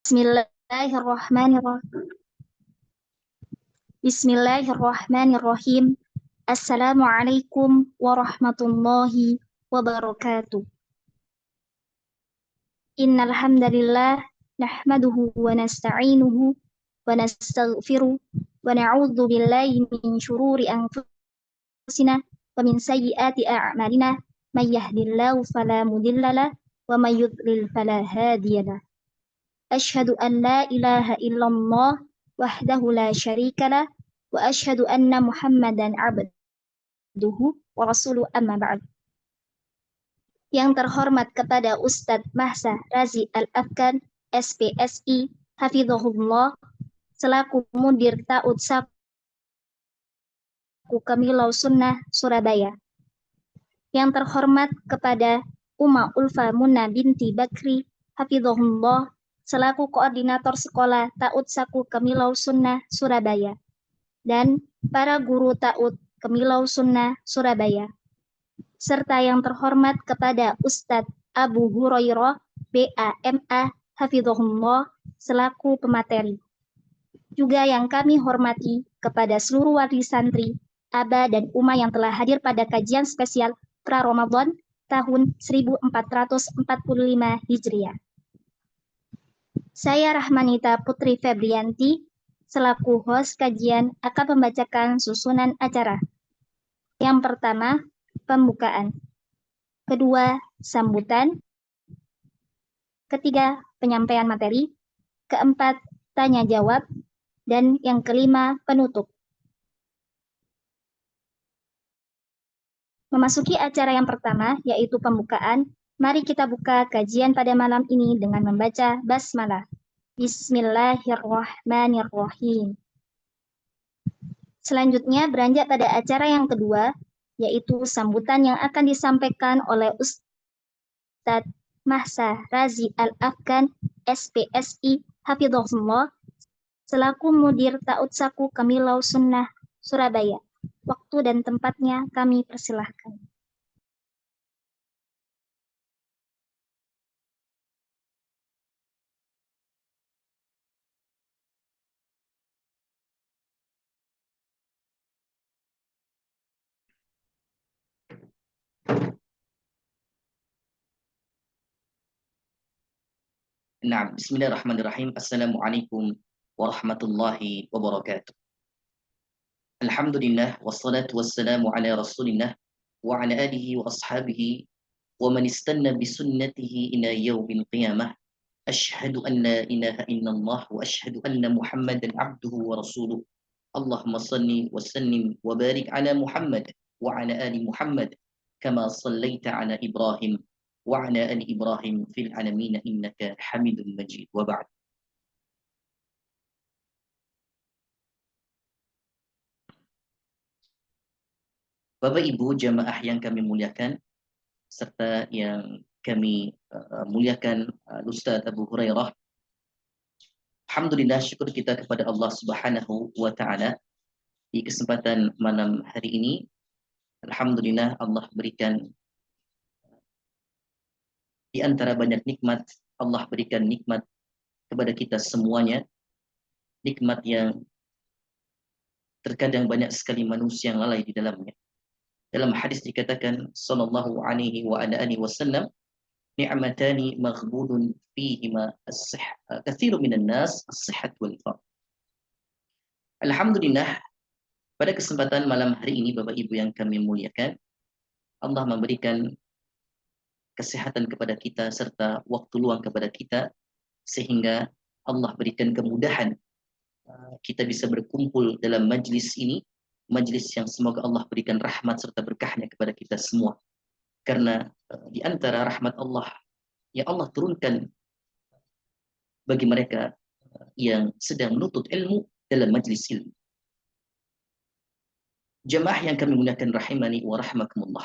Bismillahirrahmanirrahim. Bismillahirrahmanirrahim. Assalamualaikum warahmatullahi wabarakatuh. Innal hamdalillah nahmaduhu wa nasta'inuhu wa nastaghfiruh wa na'udzu billahi min syururi anfusina wa min sayyiati a'malina may yahdihillahu fala mudhillalah wa may yudlil fala hadiyalah. Asyhadu an la ilaha illallah wahdahu la syarikalah wa asyhadu anna Muhammadan abduhu wa rasuluh amma ba'd. Yang terhormat kepada Ustadz Mahsa Razi Al-Afkan, SPSI, Hafizahullah, selaku Mudir Ta'ud Saku Kamilau Sunnah, Surabaya. Yang terhormat kepada Uma Ulfa Munna binti Bakri, Hafizahullah, selaku Koordinator Sekolah Ta'ud Saku Kamilau Sunnah, Surabaya. Dan para guru Ta'ud Kamilau Sunnah, Surabaya. Serta yang terhormat kepada Ustadz Abu Hurairah, BAMA, Hafizahullah, selaku pemateri. Juga yang kami hormati kepada seluruh wali santri, aba dan uma yang telah hadir pada kajian spesial pra-Ramadan tahun 1445 Hijriah. Saya Rahmanita Putri Febrianti, selaku host kajian akan membacakan susunan acara. Yang pertama, pembukaan. Kedua, sambutan. Ketiga, penyampaian materi. Keempat, tanya jawab. Dan yang kelima, penutup. Memasuki acara yang pertama, yaitu pembukaan, mari kita buka kajian pada malam ini dengan membaca basmalah. Bismillahirrahmanirrahim. Selanjutnya beranjak pada acara yang kedua, yaitu sambutan yang akan disampaikan oleh Ustadz Mahsa Razi Al-Afkan, SPSI, Hafizahullah, selaku Mudir Ta'ud Saku Kamilau Sunnah, Surabaya. Waktu dan tempatnya kami persilahkan. Nah, bismillahirrahmanirrahim. Assalamualaikum warahmatullahi wabarakatuh. Alhamdulillah, wassalatu wassalamu ala rasulillah wa ala alihi wa ashabihi wa man istanna bisunnatihi ila yaumil qiyamah. Ashhadu an la ilaha illallah wa ashhadu anna Muhammadan abduhu wa rasuluh. Allahumma salli wa sallim wa barik ala Muhammad wa ala ali Muhammad kama sallaita ala Ibrahim wa ala ali Ibrahim fil alamin innaka Hamidum Majid. Wa ba'd. Bapak Ibu jamaah yang kami muliakan serta yang kami muliakan Ustaz Abu Hurairah. Alhamdulillah, syukur kita kepada Allah Subhanahu wa taala di kesempatan malam hari ini. Alhamdulillah, Allah berikan di antara banyak nikmat, Allah berikan nikmat kepada kita semuanya. Nikmat yang terkadang banyak sekali manusia yang lalai di dalamnya. Dalam hadis dikatakan sallallahu alaihi wa ala alihi wasallam, ni'matani maghbudun fihima as-sihha katsirun minan nas as-sihhat wal faqr. Alhamdulillah, pada kesempatan malam hari ini Bapak Ibu yang kami muliakan, Allah memberikan kesehatan kepada kita serta waktu luang kepada kita sehingga Allah berikan kemudahan kita bisa berkumpul dalam majlis ini, majlis yang semoga Allah berikan rahmat serta berkahnya kepada kita semua. Karena di antara rahmat Allah yang Allah turunkan bagi mereka yang sedang menuntut ilmu dalam majlis ilmu. Jamaah yang kami muliakan rahimani wa rahmakumullah.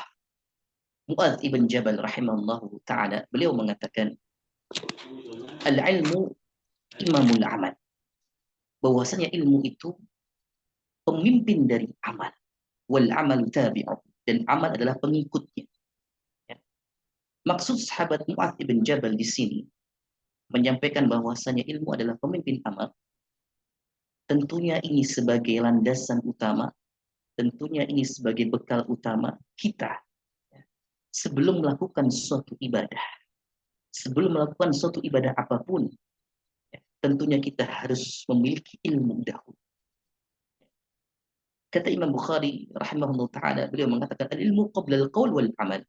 Mu'adz ibn Jabal rahimahullahu ta'ala, beliau mengatakan, al-ilmu imamul amal. Bahwasanya ilmu itu pemimpin dari amal. Wal amal tabi'u, dan amal adalah pengikutnya. Ya. Maksud sahabat Mu'adz ibn Jabal di sini, menyampaikan bahwasanya ilmu adalah pemimpin amal, tentunya ini sebagai landasan utama, tentunya ini sebagai bekal utama kita sebelum melakukan suatu ibadah. Sebelum melakukan suatu ibadah apapun, tentunya kita harus memiliki ilmu dahulu. Kata Imam Bukhari rahimahullah ta'ala, beliau mengatakan al-ilmu qabla al-qaul wal amal.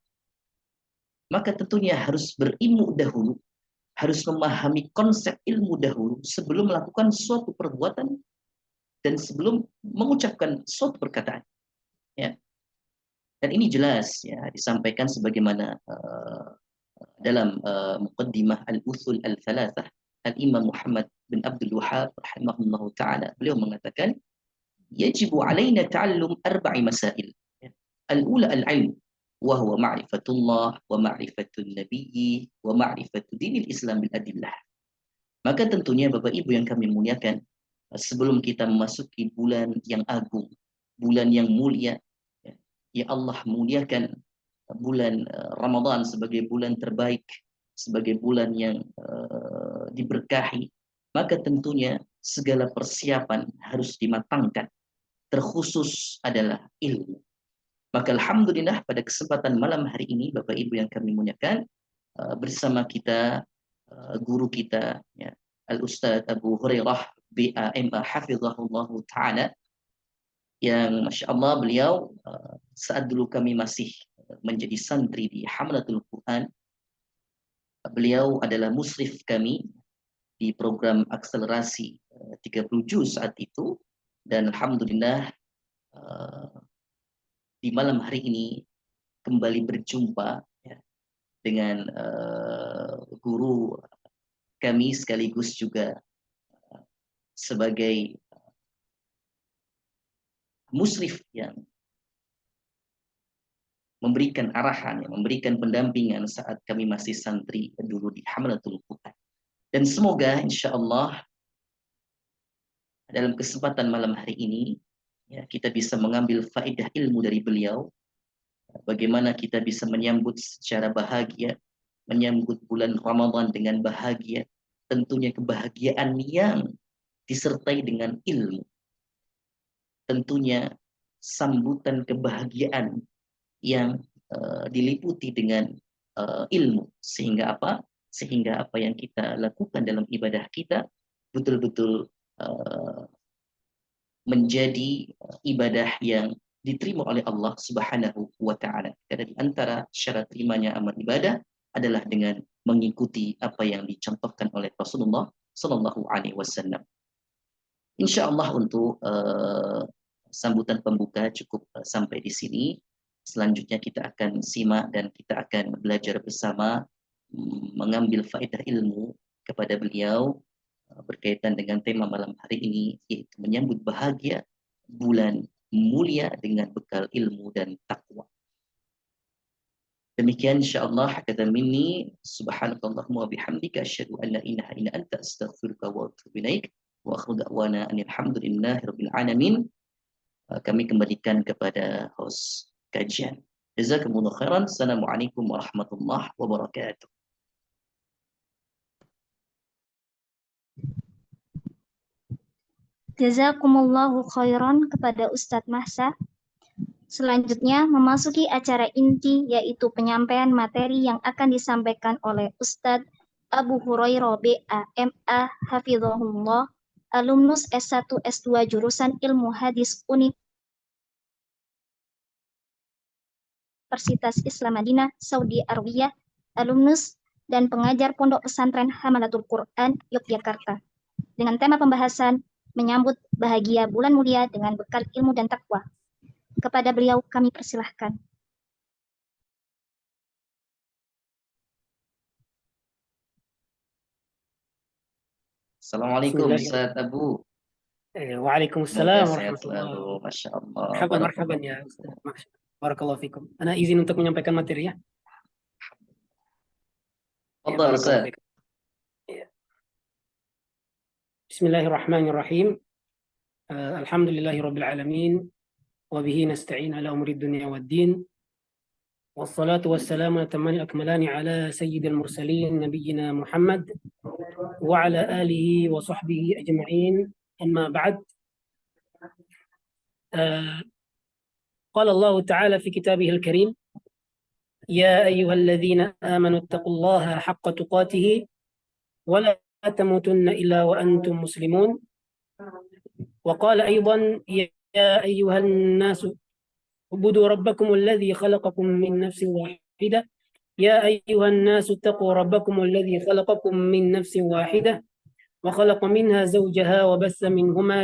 Maka tentunya harus berilmu dahulu, harus memahami konsep ilmu dahulu sebelum melakukan suatu perbuatan dan sebelum mengucapkan suatu perkataan. Ya. Dan ini jelas ya disampaikan sebagaimana dalam muqaddimah al-usul al-thalathah al-Imam Muhammad bin Abdul Wahhab rahimahullah ta'ala, beliau mengatakan yajibu alaina ta'allum arba'i masail. Al-ula al-ilm wa huwa ma'rifatullah wa ma'rifatun nabiyyi wa ma'rifatu dinil Islam bil adillah. Maka tentunya Bapak Ibu yang kami muliakan, sebelum kita memasuki bulan yang agung, bulan yang mulia, ya Allah muliakan bulan Ramadan sebagai bulan terbaik, sebagai bulan yang diberkahi, maka tentunya segala persiapan harus dimatangkan. Terkhusus adalah ilmu. Maka alhamdulillah pada kesempatan malam hari ini Bapak Ibu yang kami muliakan, bersama kita guru kita ya, Al-Ustadz Abu Hurairah BAMA hafizahullah ta'ala, yang Masya Allah beliau saat dulu kami masih menjadi santri di Hamlatul Quran, beliau adalah musrif kami di program akselerasi 30 juz saat itu. Dan alhamdulillah di malam hari ini kembali berjumpa ya, dengan guru kami sekaligus juga sebagai musrif yang memberikan arahan, yang memberikan pendampingan saat kami masih santri dulu di Hamlatul Quran. Dan semoga insya Allah dalam kesempatan malam hari ini ya, kita bisa mengambil faedah ilmu dari beliau, bagaimana kita bisa menyambut secara bahagia, menyambut bulan Ramadan dengan bahagia, tentunya kebahagiaan yang disertai dengan ilmu. Tentunya sambutan kebahagiaan yang diliputi dengan ilmu, sehingga apa? Sehingga apa yang kita lakukan dalam ibadah kita betul-betul menjadi ibadah yang diterima oleh Allah Subhanahu wa taala. Karena di antara syarat terimanya amal ibadah adalah dengan mengikuti apa yang dicontohkan oleh Rasulullah sallallahu alaihi wasallam. Insyaallah untuk sambutan pembuka cukup sampai di sini. Selanjutnya kita akan simak dan kita akan belajar bersama mengambil faedah ilmu kepada beliau berkaitan dengan tema malam hari ini, yaitu menyambut bahagia bulan mulia dengan bekal ilmu dan takwa. Demikian insyaallah, kata minni subhanakallahumma wa bihamdika asyhadu an la ilaha illa anta astaghfiruka wa atubu ilaik wa akhiru da'wana alhamdulillahirabbil alamin. Kami kembalikan kepada host kajian. Jazakumullah khairan. Assalamualaikum warahmatullahi wabarakatuh. Jazakumullahu khairan kepada Ustadz Mahsa. Selanjutnya memasuki acara inti, yaitu penyampaian materi yang akan disampaikan oleh Ustadz Abu Hurairah BAMA hafizahullah, alumnus S1 S2 jurusan Ilmu Hadis Universitas Islam Madinah, Saudi Arabia, alumnus dan pengajar Pondok Pesantren Hamalatul Quran, Yogyakarta. Dengan tema pembahasan menyambut bahagia bulan mulia dengan bekal ilmu dan takwa. Kepada beliau kami persilahkan. Assalamualaikum Ustaz Abu. Waalaikumsalam warahmatullahi wabarakatuh. Masya Allah. Marhaban ya Ustaz. Barakallahu fikum. Ana izin untuk menyampaikan materi ya. Fadhal Ustaz. Bismillahirrahmanirrahim. Alhamdulillahirabbil alamin wa bihi nasta'in ala umuri dunya waddin. والصلاة والسلام الأتمان الأكملان على سيد المرسلين نبينا محمد وعلى آله وصحبه أجمعين. أما بعد، قال الله تعالى في كتابه الكريم: يا أيها الذين آمنوا اتقوا الله حق تقاته ولا تموتن إلا وأنتم مسلمون. وقال أيضا: يا أيها الناس اعبدوا ربكم الذي خلقكم من نفس واحدة يا أيها الناس اتقوا ربكم الذي خلقكم من نفس واحدة وخلق منها زوجها وبث منهما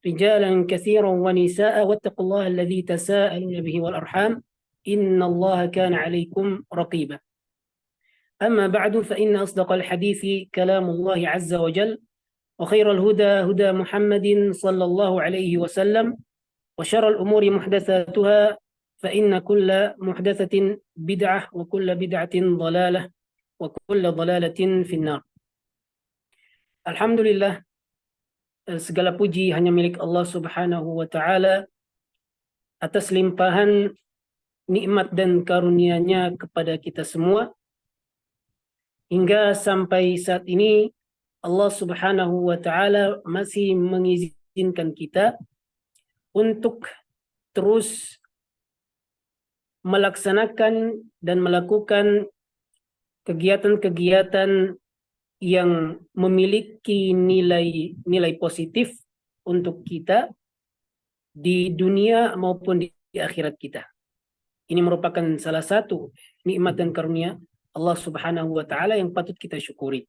رجالا كثيرا ونساء واتقوا الله الذي تساءلون به والأرحام إن الله كان عليكم رقيبا. أما بعد، فإن أصدق الحديث كلام الله عز وجل، وخير الهدى هدى محمد صلى الله عليه وسلم، وشر الأمور محدثاتها، فإن كل محدثة بدعة وكل بدعة ضلالة وكل ضلالة في النار. Alhamdulillah, segala puji hanya milik Allah Subhanahu wa Ta'ala atas limpahan nikmat dan karunia-Nya kepada kita semua. Hingga sampai saat ini Allah Subhanahu wa Ta'ala masih mengizinkan kita untuk terus melaksanakan dan melakukan kegiatan-kegiatan yang memiliki nilai positif untuk kita di dunia maupun di akhirat kita. Ini merupakan salah satu nikmat dan karunia Allah Subhanahu wa Ta'ala yang patut kita syukuri.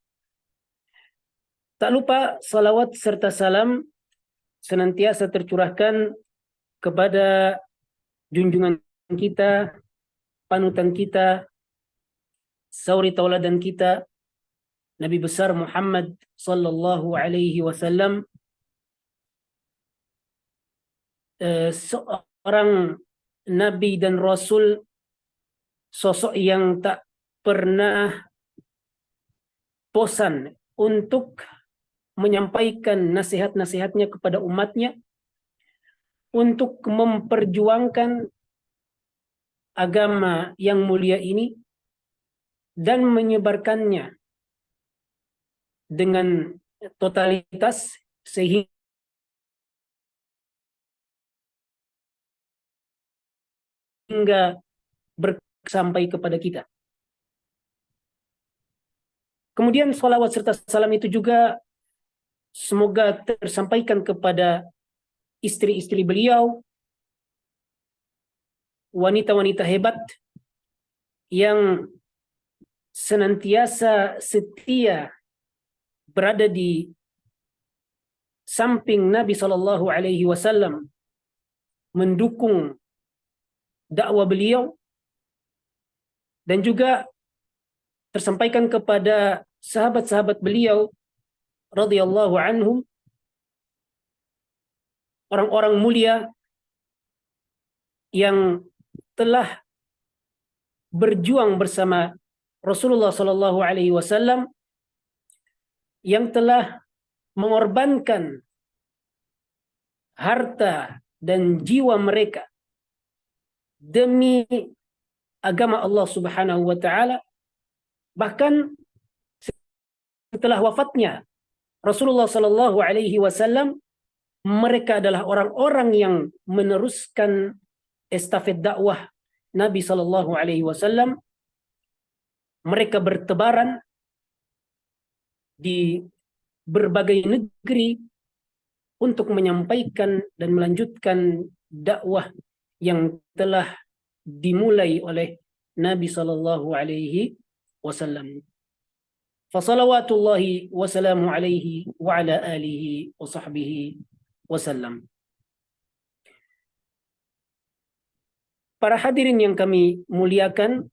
Tak lupa salawat serta salam senantiasa tercurahkan kepada junjungan kita, panutan kita, sauri tauladan kita, Nabi besar Muhammad sallallahu alaihi wasallam, seorang nabi dan rasul, sosok yang tak pernah bosan untuk menyampaikan nasihat-nasihatnya kepada umatnya untuk memperjuangkan agama yang mulia ini dan menyebarkannya dengan totalitas sehingga sampai kepada kita. Kemudian salawat serta salam itu juga semoga tersampaikan kepada istri-istri beliau, wanita-wanita hebat yang senantiasa setia berada di samping Nabi Shallallahu Alaihi Wasallam, mendukung dakwah beliau, dan juga tersampaikan kepada sahabat-sahabat beliau radhiyallahu anhum, orang-orang mulia yang telah berjuang bersama Rasulullah Shallallahu Alaihi Wasallam, yang telah mengorbankan harta dan jiwa mereka demi agama Allah Subhanahu wa Ta'ala. Bahkan setelah wafatnya Rasulullah Sallallahu Alaihi Wasallam, mereka adalah orang-orang yang meneruskan estafet dakwah Nabi Sallallahu Alaihi Wasallam. Mereka bertebaran di berbagai negeri untuk menyampaikan dan melanjutkan dakwah yang telah dimulai oleh Nabi Sallallahu Alaihi Wasallam. Fasalawatullahi wassalamu alaihi wa ala alihi wa sahbihi wasallam. Para hadirin yang kami muliakan,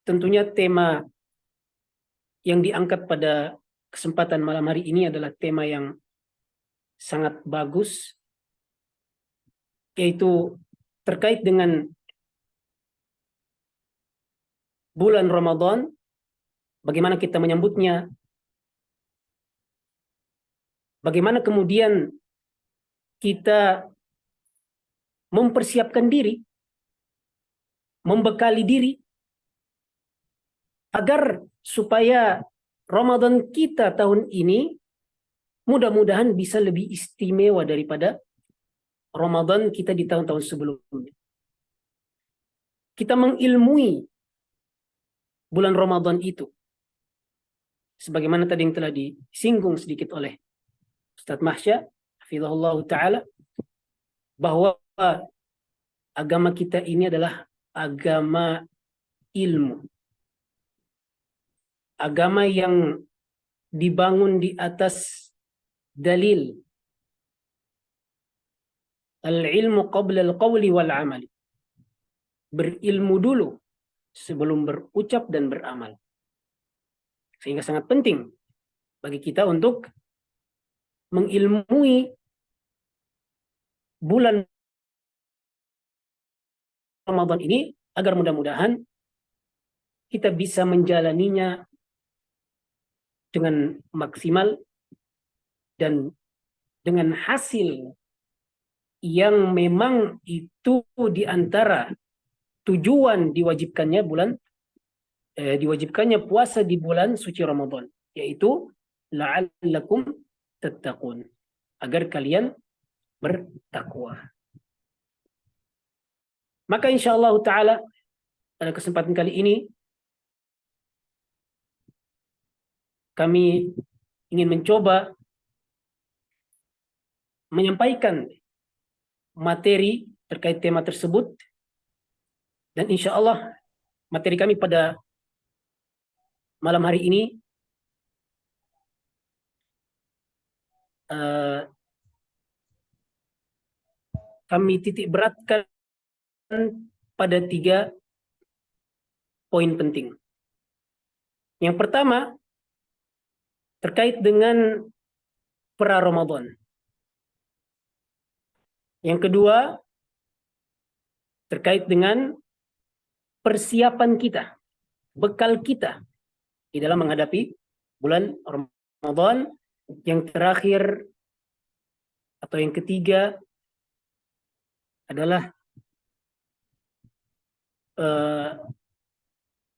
tentunya tema yang diangkat pada kesempatan malam hari ini adalah tema yang sangat bagus, yaitu terkait dengan bulan Ramadan, bagaimana kita menyambutnya, bagaimana kemudian kita mempersiapkan diri membekali diri agar supaya Ramadan kita tahun ini mudah-mudahan bisa lebih istimewa daripada Ramadan kita di tahun-tahun sebelumnya. Kita mengilmui bulan Ramadan itu. Sebagaimana tadi yang telah disinggung sedikit oleh Ustadz Mahsya, hafizahullah ta'ala, bahwa agama kita ini adalah agama ilmu. Agama yang dibangun di atas dalil. Al-ilmu qabla al-qawli wal-amali. Berilmu dulu sebelum berucap dan beramal. Sehingga sangat penting bagi kita untuk mengilmui bulan Ramadan ini agar mudah-mudahan kita bisa menjalaninya dengan maksimal dan dengan hasil yang memang itu di antara tujuan diwajibkannya puasa di bulan suci Ramadan, yaitu la'allakum tattaqun, agar kalian bertakwa. Maka insyaallah ta'ala pada kesempatan kali ini kami ingin mencoba menyampaikan materi terkait tema tersebut, dan insya Allah materi kami pada malam hari ini kami titik beratkan pada 3 poin penting. Yang pertama terkait dengan pra-Ramadan. Yang kedua terkait dengan persiapan kita, bekal kita di dalam menghadapi bulan Ramadan. Yang terakhir atau yang ketiga adalah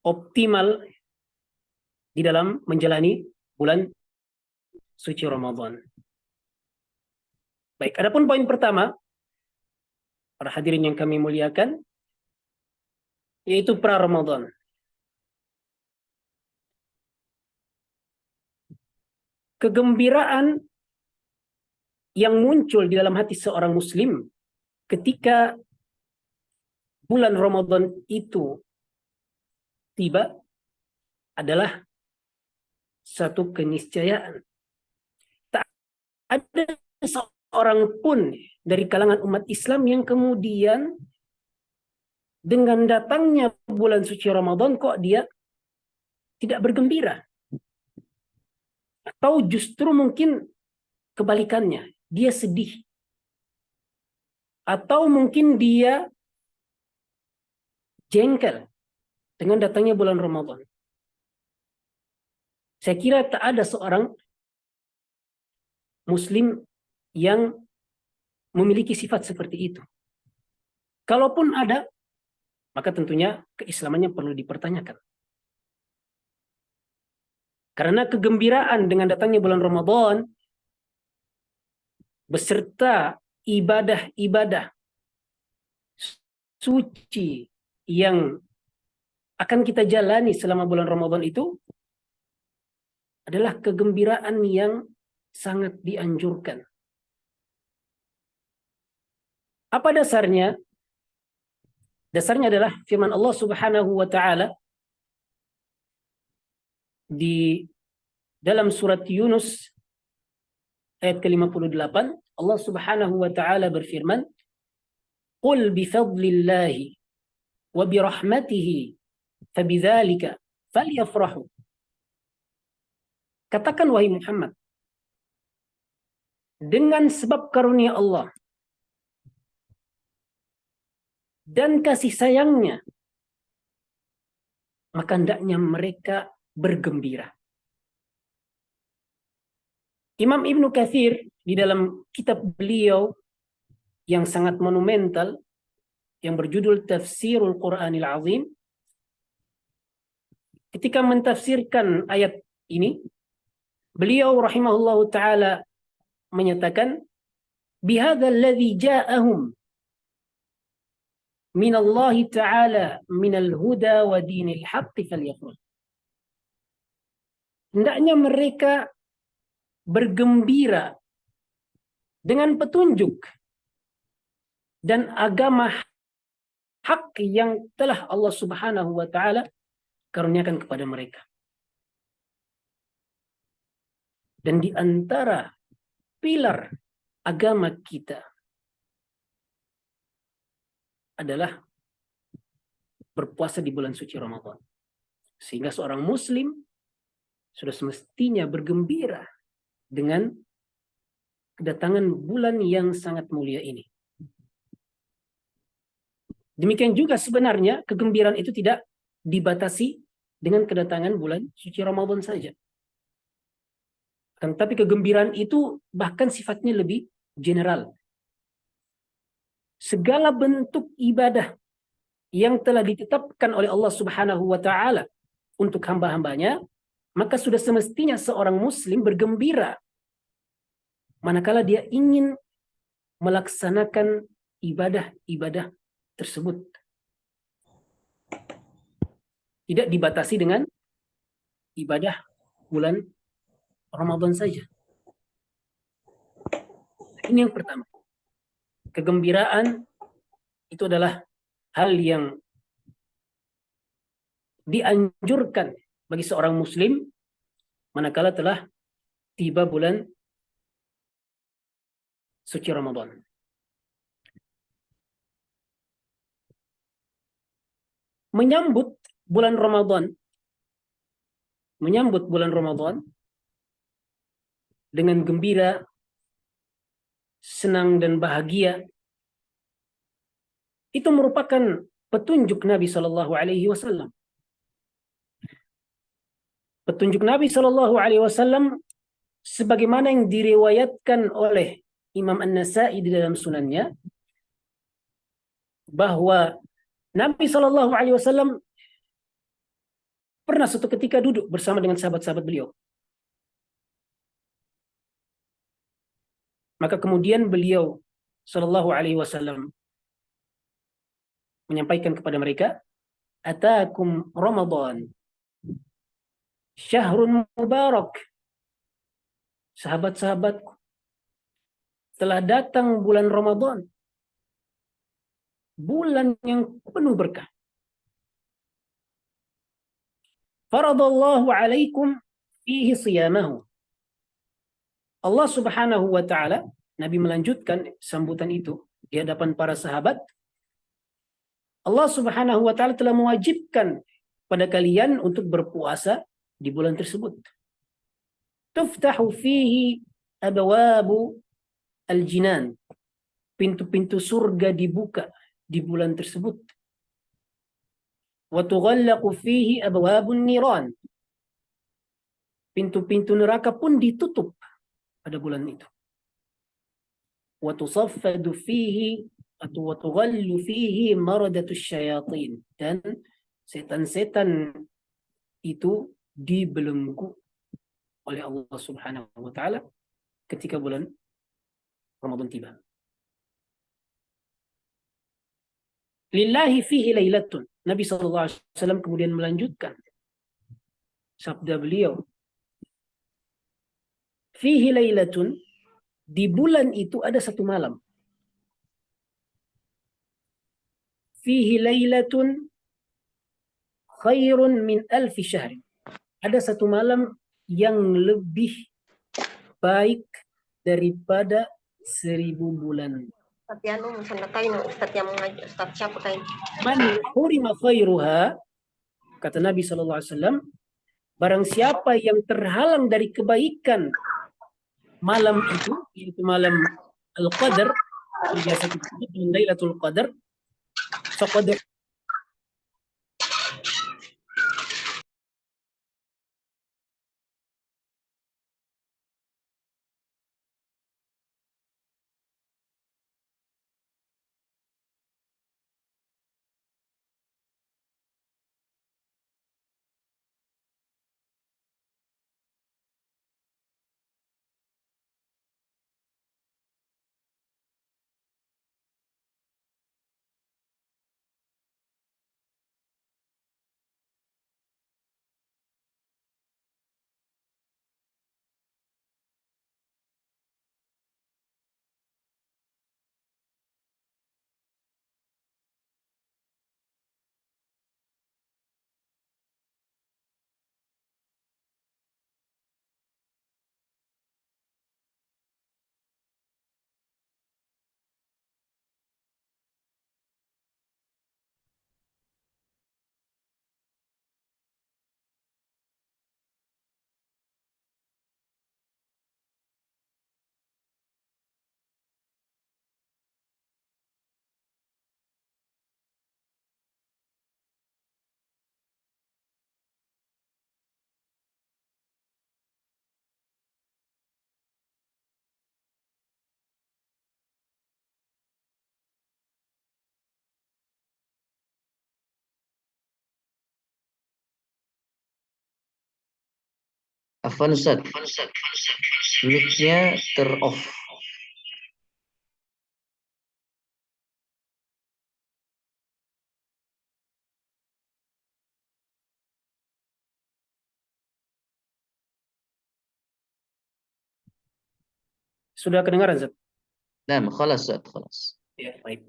optimal di dalam menjalani bulan suci Ramadan. Baik, adapun poin pertama, para hadirin yang kami muliakan, yaitu pra-Ramadan. Kegembiraan yang muncul di dalam hati seorang muslim ketika bulan Ramadan itu tiba adalah satu keniscayaan. Tak ada seorang pun dari kalangan umat Islam yang kemudian dengan datangnya bulan suci Ramadan kok dia tidak bergembira. Atau justru mungkin kebalikannya, dia sedih. Atau mungkin dia jengkel dengan datangnya bulan Ramadan. Saya kira tak ada seorang muslim yang memiliki sifat seperti itu. Kalaupun ada, maka tentunya keislamannya perlu dipertanyakan. Karena kegembiraan dengan datangnya bulan Ramadan beserta ibadah-ibadah suci yang akan kita jalani selama bulan Ramadan itu adalah kegembiraan yang sangat dianjurkan. Apa dasarnya? Dasarnya adalah firman Allah Subhanahu wa taala di dalam surat Yunus ayat ke-58. Allah Subhanahu wa taala berfirman, "Qul bi fadlillahi wa bi rahmatihi fabidzalika falyafrahu." Katakan wahai Muhammad, dengan sebab karunia Allah dan kasih sayangnya, maka hendaknya mereka bergembira. Imam Ibnu Katsir di dalam kitab beliau yang sangat monumental, yang berjudul Tafsirul Quranil Azim. Ketika mentafsirkan ayat ini, beliau rahimahullahu taala menyatakan, bihadzal ladzi ja'ahum min Allah taala min al-huda wa dinil haqqi falyaqul. Hendaknya mereka bergembira dengan petunjuk dan agama hak yang telah Allah Subhanahu wa taala karuniakan kepada mereka. Dan di antara pilar agama kita adalah berpuasa di bulan suci Ramadan. Sehingga seorang muslim sudah semestinya bergembira dengan kedatangan bulan yang sangat mulia ini. Demikian juga sebenarnya kegembiraan itu tidak dibatasi dengan kedatangan bulan suci Ramadan saja. Tapi kegembiraan itu bahkan sifatnya lebih general. Segala bentuk ibadah yang telah ditetapkan oleh Allah Subhanahu wa taala untuk hamba-hambanya, maka sudah semestinya seorang muslim bergembira manakala dia ingin melaksanakan ibadah-ibadah tersebut. Tidak dibatasi dengan ibadah bulan Ramadan saja. Ini yang pertama. Kegembiraan itu adalah hal yang dianjurkan bagi seorang muslim manakala telah tiba bulan suci Ramadan. Menyambut bulan Ramadan dengan gembira, senang dan bahagia, itu merupakan petunjuk Nabi Shallallahu Alaihi Wasallam. Petunjuk Nabi Shallallahu Alaihi Wasallam sebagaimana yang diriwayatkan oleh Imam An-Nasa'i di dalam sunannya, bahwa Nabi Shallallahu Alaihi Wasallam pernah suatu ketika duduk bersama dengan sahabat-sahabat beliau. Maka kemudian beliau Shallallahu Alaihi Wasallam menyampaikan kepada mereka, "Atakum Ramadan, syahrun mubarak." Sahabat-sahabatku, telah datang bulan Ramadan, bulan yang penuh berkah. Faradallahu alaikum fihi siyamahu. Allah Subhanahu wa taala, Nabi melanjutkan sambutan itu di hadapan para sahabat. Allah Subhanahu wa taala telah mewajibkan pada kalian untuk berpuasa di bulan tersebut. Tuftahu fihi abwabu al-jinan. Pintu-pintu surga dibuka di bulan tersebut. Wa tughallaqu fihi abwabun niran. Pintu-pintu neraka pun ditutup pada bulan itu. Wa tusaffadu fihi atau wa tughallu fihi maradatus syayatin. Dan setan-setan itu dibelenggu oleh Allah Subhanahu wa taala ketika bulan Ramadan tiba. Lillahi fihi lailatun. Nabi SAW kemudian melanjutkan sabda beliau, fihi lailatun, di bulan itu ada satu malam. Fihi lailatun khairun min alfi syahrin. Ada satu malam yang lebih baik daripada 1000 bulan. Tapi misalnya kain Ustaz yang mengajar, Ustaz siapa kain? Man hurima khairuha, kata Nabi SAW, barang siapa yang terhalang dari kebaikan malam itu, yaitu malam Al-Qadar, biasa disebut dengan Lailatul Qadar, faqad Afwan Ustaz, mic-nya ter-off. Sudah kedengaran, Zat? Nah, khalas Ustaz, khalas. Ya, baik.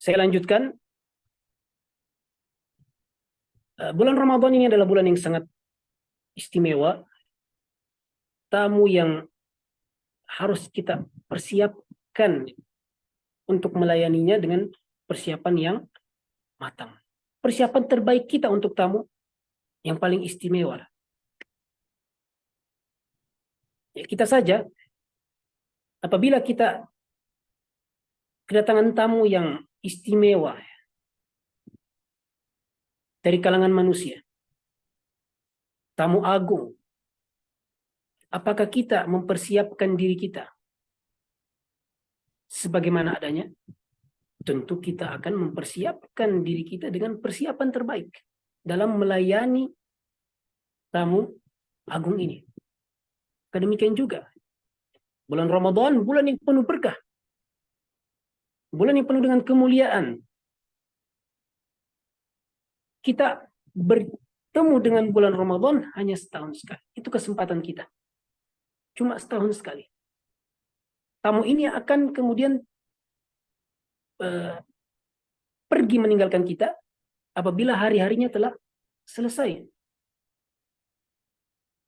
Saya lanjutkan. Bulan Ramadan ini adalah bulan yang sangat istimewa. Tamu yang harus kita persiapkan untuk melayaninya dengan persiapan yang matang. Persiapan terbaik kita untuk tamu yang paling istimewa. Ya, kita saja, apabila kita kedatangan tamu yang istimewa dari kalangan manusia, tamu agung, apakah kita mempersiapkan diri kita sebagaimana adanya? Tentu kita akan mempersiapkan diri kita dengan persiapan terbaik dalam melayani tamu agung ini. Demikian juga bulan Ramadan, bulan yang penuh berkah, bulan yang penuh dengan kemuliaan. Kita bertemu dengan bulan Ramadan hanya setahun sekali. Itu kesempatan kita. Cuma setahun sekali. Tamu ini akan kemudian pergi meninggalkan kita apabila hari-harinya telah selesai.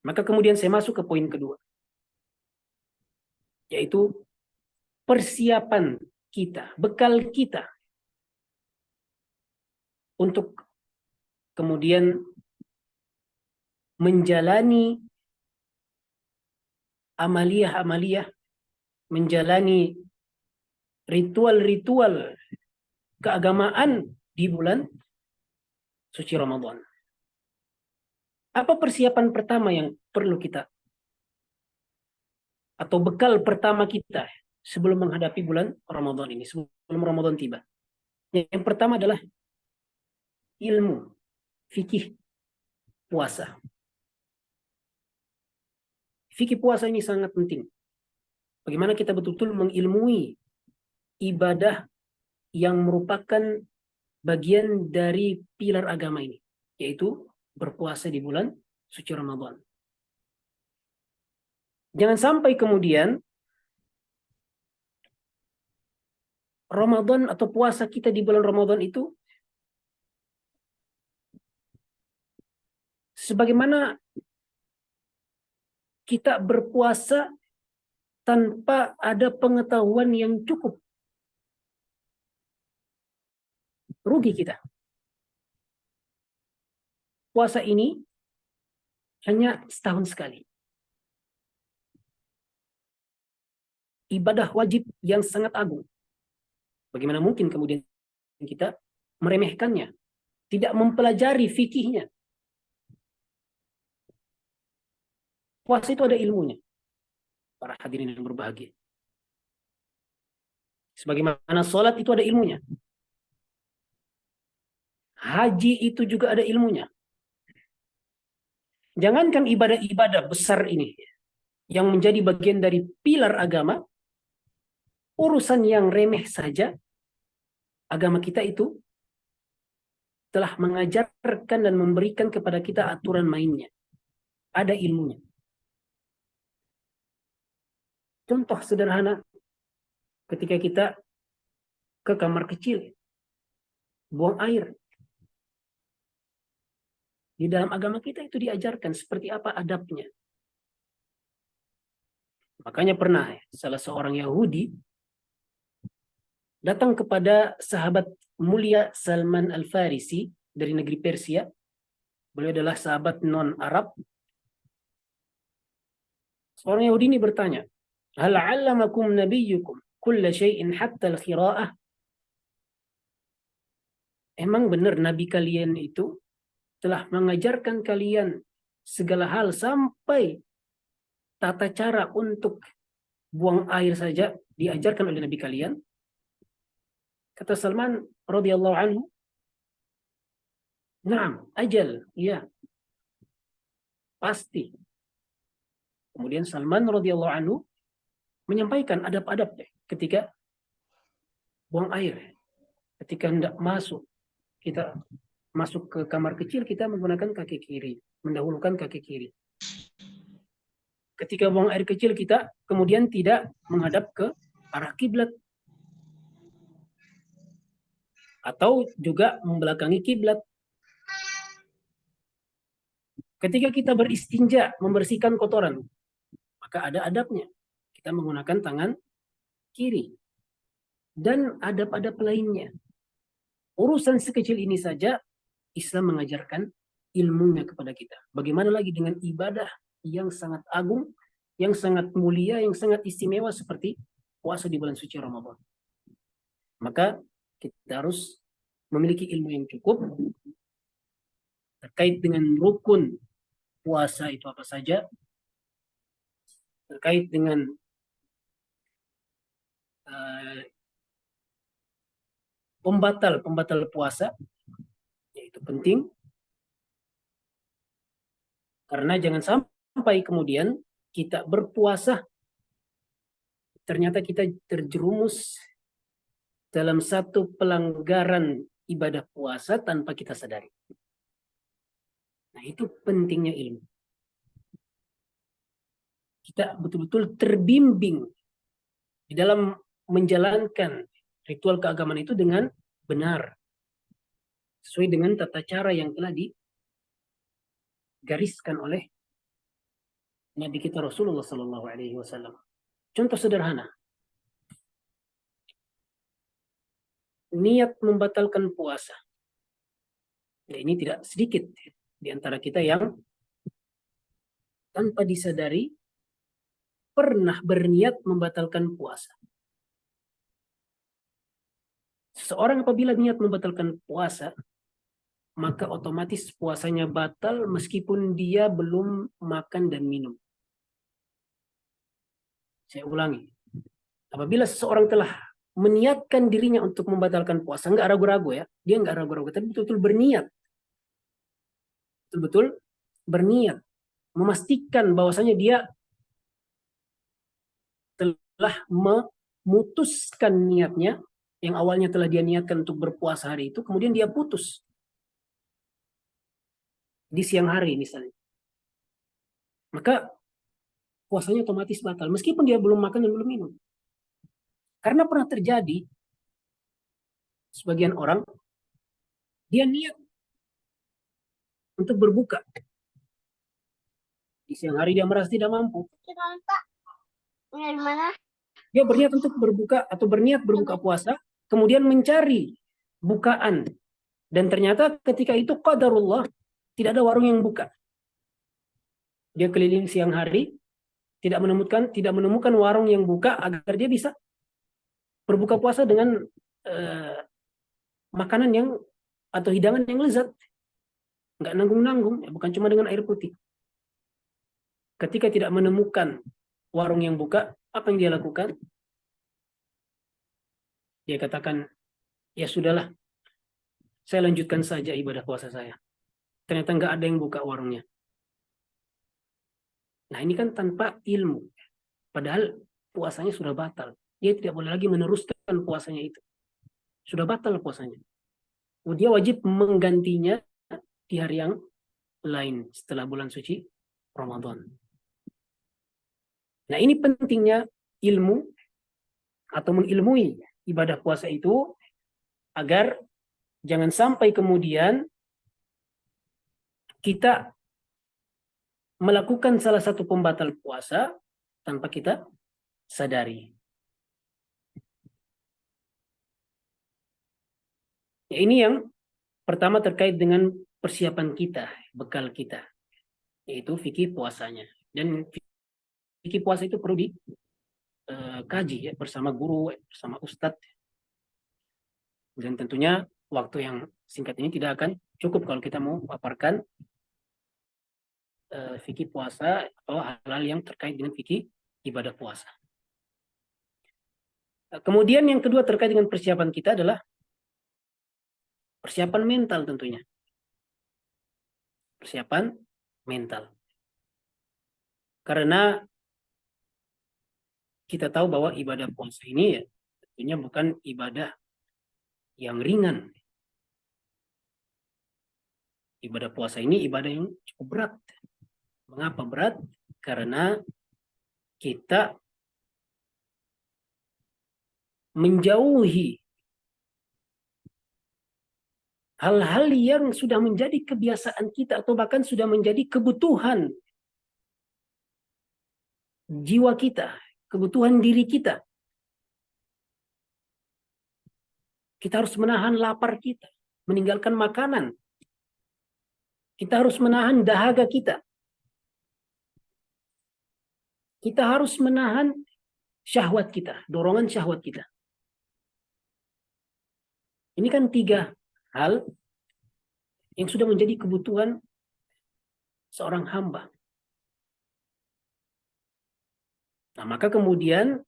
Maka kemudian saya masuk ke poin kedua, yaitu persiapan kita, bekal kita untuk kemudian menjalani amaliyah-amaliyah, menjalani ritual-ritual keagamaan di bulan suci Ramadan. Apa persiapan pertama yang perlu kita, atau bekal pertama kita sebelum menghadapi bulan Ramadan ini, sebelum Ramadan tiba? Yang pertama adalah ilmu, fikih puasa. Fikih puasa ini sangat penting. Bagaimana kita betul-betul mengilmui ibadah yang merupakan bagian dari pilar agama ini, yaitu berpuasa di bulan suci Ramadan. Jangan sampai kemudian Ramadan atau puasa kita di bulan Ramadan itu sebagaimana kita berpuasa tanpa ada pengetahuan yang cukup. Rugi kita. Puasa ini hanya setahun sekali. Ibadah wajib yang sangat agung. Bagaimana mungkin kemudian kita meremehkannya, tidak mempelajari fikihnya? Puasa itu ada ilmunya, para hadirin yang berbahagia. Sebagaimana sholat itu ada ilmunya. Haji itu juga ada ilmunya. Jangankan ibadah-ibadah besar ini yang menjadi bagian dari pilar agama, urusan yang remeh saja, agama kita itu telah mengajarkan dan memberikan kepada kita aturan mainnya. Ada ilmunya. Contoh sederhana, ketika kita ke kamar kecil, buang air. Di dalam agama kita itu diajarkan seperti apa adabnya. Makanya pernah salah seorang Yahudi datang kepada sahabat mulia Salman Al-Farisi dari negeri Persia. Beliau adalah sahabat non-Arab. Seorang Yahudi ini bertanya, "Hal 'allamakum nabiyyukum kulla syai'in hatta al-khira'ah?" Emang benar nabi kalian itu telah mengajarkan kalian segala hal sampai tata cara untuk buang air saja diajarkan oleh nabi kalian? Kata Salman radhiyallahu anhu, "Na'am, ajal, ya. pasti. Kemudian Salman radhiyallahu anhu menyampaikan adab-adab ketika buang air. Ketika hendak masuk, kita masuk ke kamar kecil, kita menggunakan kaki kiri, mendahulukan kaki kiri. Ketika buang air kecil, kita kemudian tidak menghadap ke arah kiblat, atau juga membelakangi kiblat. Ketika kita beristinja, membersihkan kotoran, maka ada adabnya. Kita menggunakan tangan kiri. Dan adab-adab lainnya. Urusan sekecil ini saja, Islam mengajarkan ilmunya kepada kita. Bagaimana lagi dengan ibadah yang sangat agung, yang sangat mulia, yang sangat istimewa seperti puasa di bulan suci Ramadan. Maka kita harus memiliki ilmu yang cukup terkait dengan rukun puasa itu apa saja, terkait dengan pembatal puasa, yaitu penting, karena jangan sampai kemudian kita berpuasa ternyata kita terjerumus dalam satu pelanggaran ibadah puasa tanpa kita sadari. Nah, itu pentingnya ilmu. Kita betul-betul terbimbing di dalam menjalankan ritual keagamaan itu dengan benar, sesuai dengan tata cara yang telah digariskan oleh Nabi kita Rasulullah Sallallahu Alaihi Wasallam. Contoh sederhana, niat membatalkan puasa. Ya, ini tidak sedikit di antara kita yang tanpa disadari pernah berniat membatalkan puasa. Seseorang apabila niat membatalkan puasa, maka otomatis puasanya batal meskipun dia belum makan dan minum. Saya ulangi. Apabila seseorang telah meniatkan dirinya untuk membatalkan puasa, nggak ragu-ragu ya, dia nggak ragu-ragu, tapi betul-betul berniat. Betul-betul berniat. Memastikan bahwasanya dia telah memutuskan niatnya, yang awalnya telah dia niatkan untuk berpuasa hari itu, kemudian dia putus di siang hari misalnya. Maka puasanya otomatis batal, meskipun dia belum makan dan belum minum. Karena pernah terjadi, sebagian orang, dia niat untuk berbuka. Di siang hari dia merasa tidak mampu. Dia berniat untuk berbuka atau berniat berbuka puasa, kemudian mencari bukaan. Dan ternyata ketika itu qadarullah, tidak ada warung yang buka. Dia keliling siang hari, tidak menemukan warung yang buka agar dia bisa berbuka puasa dengan makanan yang atau hidangan yang lezat. Nggak nanggung-nanggung, bukan cuma dengan air putih. Ketika tidak menemukan warung yang buka, apa yang dia lakukan? Dia katakan, ya sudahlah, saya lanjutkan saja ibadah puasa saya. Ternyata nggak ada yang buka warungnya. Nah, ini kan tanpa ilmu. Padahal puasanya sudah batal. Dia tidak boleh lagi meneruskan puasanya itu. Sudah batal puasanya. Dia wajib menggantinya di hari yang lain setelah bulan suci Ramadan. Nah, ini pentingnya ilmu atau mengilmui ibadah puasa itu agar jangan sampai kemudian kita melakukan salah satu pembatal puasa tanpa kita sadari. Ya, ini yang pertama terkait dengan persiapan kita, bekal kita, yaitu fikih puasanya. Dan fikih puasa itu perlu dikaji ya, bersama guru, bersama ustadz. Dan tentunya waktu yang singkat ini tidak akan cukup kalau kita mau paparkan fikih puasa atau hal-hal yang terkait dengan fikih ibadah puasa. Kemudian yang kedua terkait dengan persiapan kita adalah persiapan mental tentunya. Persiapan mental. Karena kita tahu bahwa ibadah puasa ini ya tentunya bukan ibadah yang ringan. Ibadah puasa ini ibadah yang cukup berat. Mengapa berat? Karena kita menjauhi hal-hal yang sudah menjadi kebiasaan kita atau bahkan sudah menjadi kebutuhan jiwa kita, kebutuhan diri kita. Kita harus menahan lapar kita, meninggalkan makanan. Kita harus menahan dahaga kita. Kita harus menahan syahwat kita, dorongan syahwat kita. Ini kan 3 hal yang sudah menjadi kebutuhan seorang hamba. Nah, maka kemudian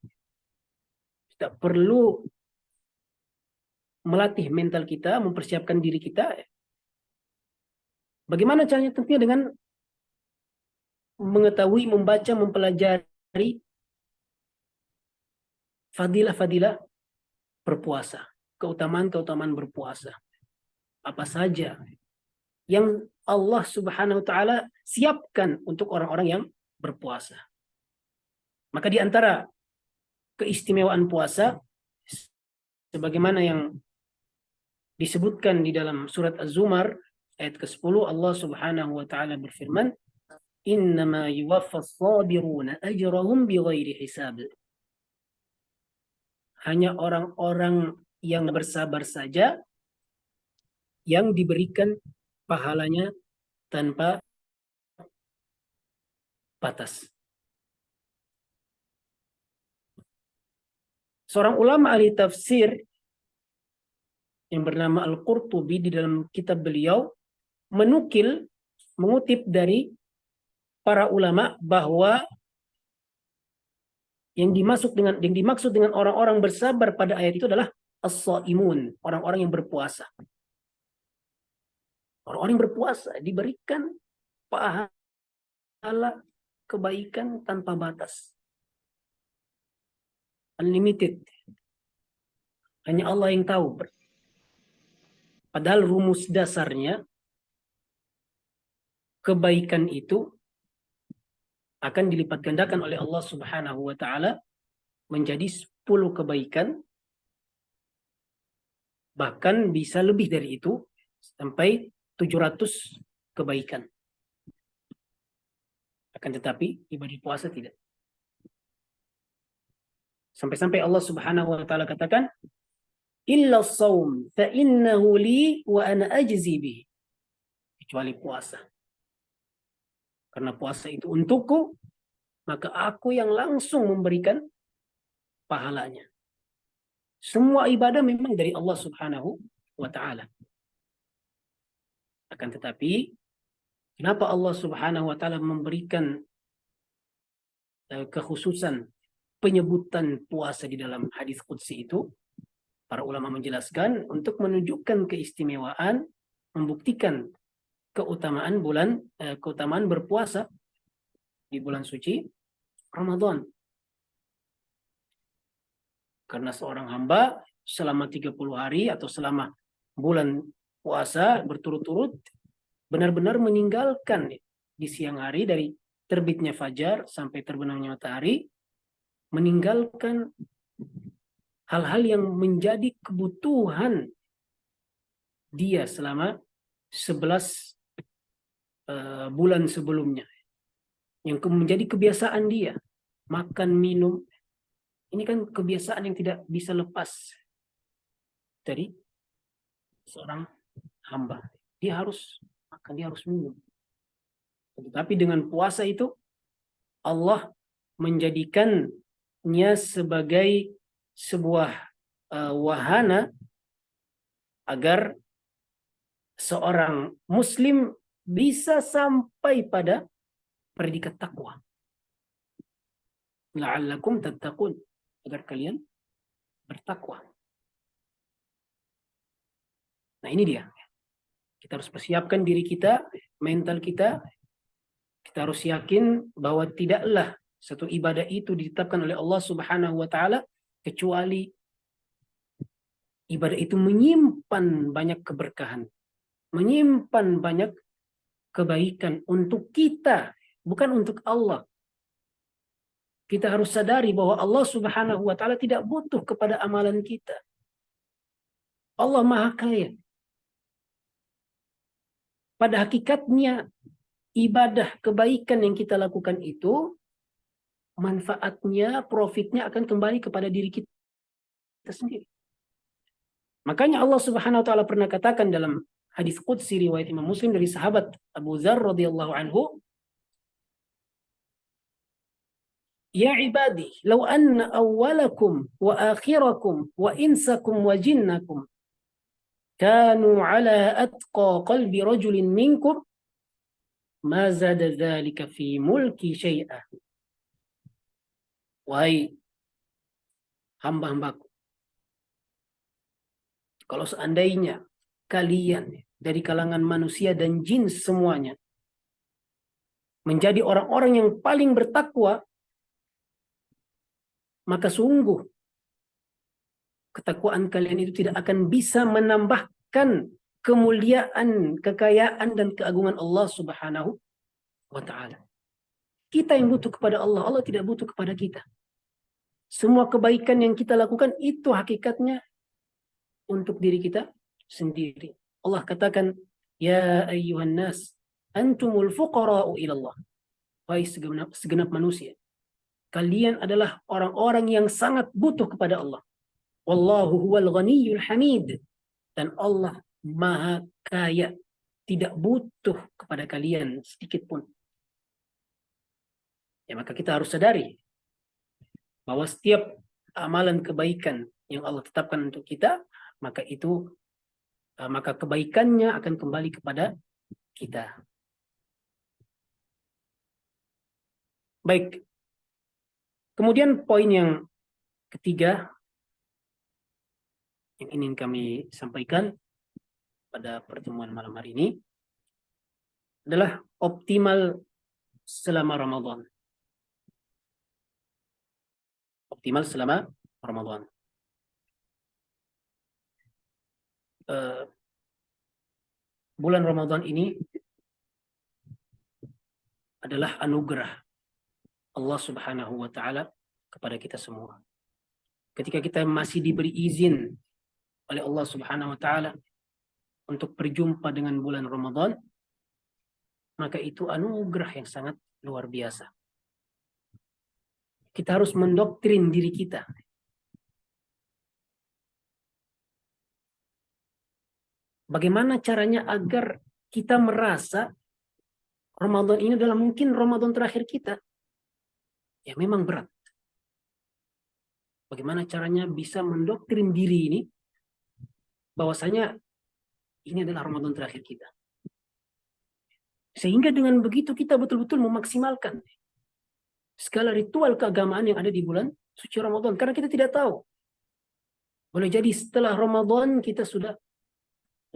kita perlu melatih mental kita, mempersiapkan diri kita. Bagaimana caranya? Tentunya dengan mengetahui, membaca, mempelajari fadilah-fadilah berpuasa, keutamaan-keutamaan berpuasa. Apa saja yang Allah Subhanahu wa taala siapkan untuk orang-orang yang berpuasa. Maka di antara keistimewaan puasa sebagaimana yang disebutkan di dalam surat Az-Zumar ayat ke-10, Allah Subhanahu wa taala berfirman, "Innama yuwaffas sabiruna ajrahum bighairi hisab." Hanya orang-orang yang bersabar saja yang diberikan pahalanya tanpa batas. Seorang ulama ahli tafsir yang bernama Al-Qurtubi di dalam kitab beliau mengutip dari para ulama bahwa yang dimaksud dengan orang-orang bersabar pada ayat itu adalah as-shaimun, orang-orang yang berpuasa. Orang-orang yang berpuasa diberikan pahala kebaikan tanpa batas. Unlimited. Hanya Allah yang tahu. Padahal rumus dasarnya kebaikan itu akan dilipat gandakan oleh Allah Subhanahu wa taala menjadi 10 kebaikan, bahkan bisa lebih dari itu sampai 700 kebaikan. Akan tetapi ibadah puasa tidak. Sampai-sampai Allah Subhanahu wa taala katakan, "Illa shaum fa innahu li wa ana ajzi bihi." Kecuali puasa. Karena puasa itu untukku, maka aku yang langsung memberikan pahalanya. Semua ibadah memang dari Allah Subhanahu wa taala. Akan tetapi, kenapa Allah Subhanahu wa taala memberikan kekhususan penyebutan puasa di dalam hadis qudsi itu? Para ulama menjelaskan untuk menunjukkan keistimewaan, membuktikan keutamaan berpuasa di bulan suci Ramadan. Karena seorang hamba selama 30 hari atau selama bulan puasa berturut-turut benar-benar meninggalkan di siang hari dari terbitnya fajar sampai terbenamnya matahari, meninggalkan hal-hal yang menjadi kebutuhan dia selama 11 bulan sebelumnya. Yang menjadi kebiasaan dia, makan, minum. Ini kan kebiasaan yang tidak bisa lepas dari seorang hamba. Dia harus makan, dia harus minum. Tetapi dengan puasa itu, Allah menjadikannya sebagai sebuah wahana agar seorang muslim bisa sampai pada predikat takwa. La'allakum tattaqun, agar kalian bertakwa. Nah, ini dia. Kita harus persiapkan diri kita, mental kita, Kita harus yakin bahwa tidaklah satu ibadah itu ditetapkan oleh Allah Subhanahu wa taala kecuali ibadah itu menyimpan banyak keberkahan, menyimpan banyak kebaikan untuk kita, bukan untuk Allah. Kita harus sadari bahwa Allah Subhanahu wa taala tidak butuh kepada amalan kita. Allah Maha Kaya. Pada hakikatnya ibadah kebaikan yang kita lakukan itu manfaatnya, profitnya akan kembali kepada diri kita sendiri. Makanya Allah Subhanahu wa taala pernah katakan dalam hadis qudsi riwayat Imam Muslim dari sahabat Abu Dzar radhiyallahu anhu, "Ya ibadi, law anna awwalakum wa akhirakum wa insakum wa jinnakum kanu ala atqa qalbi rajulin minkum ma zada dzalika fi mulki syai'ah." Wahai hamba-hambaku, kalau seandainya kalian dari kalangan manusia dan jin semuanya menjadi orang-orang yang paling bertakwa, maka sungguh ketakwaan kalian itu tidak akan bisa menambahkan kemuliaan, kekayaan, dan keagungan Allah Subhanahu wa taala. Kita yang butuh kepada Allah, Allah tidak butuh kepada kita. Semua kebaikan yang kita lakukan itu hakikatnya untuk diri kita sendiri. Allah katakan, "Ya ayyuhan nas, antumul fuqara'u ilallah." Wahai segenap manusia, kalian adalah orang-orang yang sangat butuh kepada Allah. Wallahu huwal ghaniyyul hamid. Dan Allah Maha Kaya, tidak butuh kepada kalian sedikit pun. Ya, maka kita harus sadari bahwa setiap amalan kebaikan yang Allah tetapkan untuk kita, maka kebaikannya akan kembali kepada kita. Baik. Kemudian poin yang ketiga yang ingin kami sampaikan pada pertemuan malam hari ini adalah optimal selama Ramadan. Optimal selama Ramadan. Bulan Ramadan ini adalah anugerah Allah Subhanahu wa taala kepada kita semua. Ketika kita masih diberi izin oleh Allah Subhanahu wa taala untuk berjumpa dengan bulan Ramadan, maka itu anugerah yang sangat luar biasa. Kita harus mendoktrin diri kita. Bagaimana caranya agar kita merasa Ramadan ini adalah mungkin Ramadan terakhir kita? Ya, memang berat. Bagaimana caranya bisa mendoktrin diri ini bahwasanya ini adalah Ramadan terakhir kita. Sehingga dengan begitu kita betul-betul memaksimalkan segala ritual keagamaan yang ada di bulan suci Ramadan. Karena kita tidak tahu. Boleh jadi setelah Ramadan kita sudah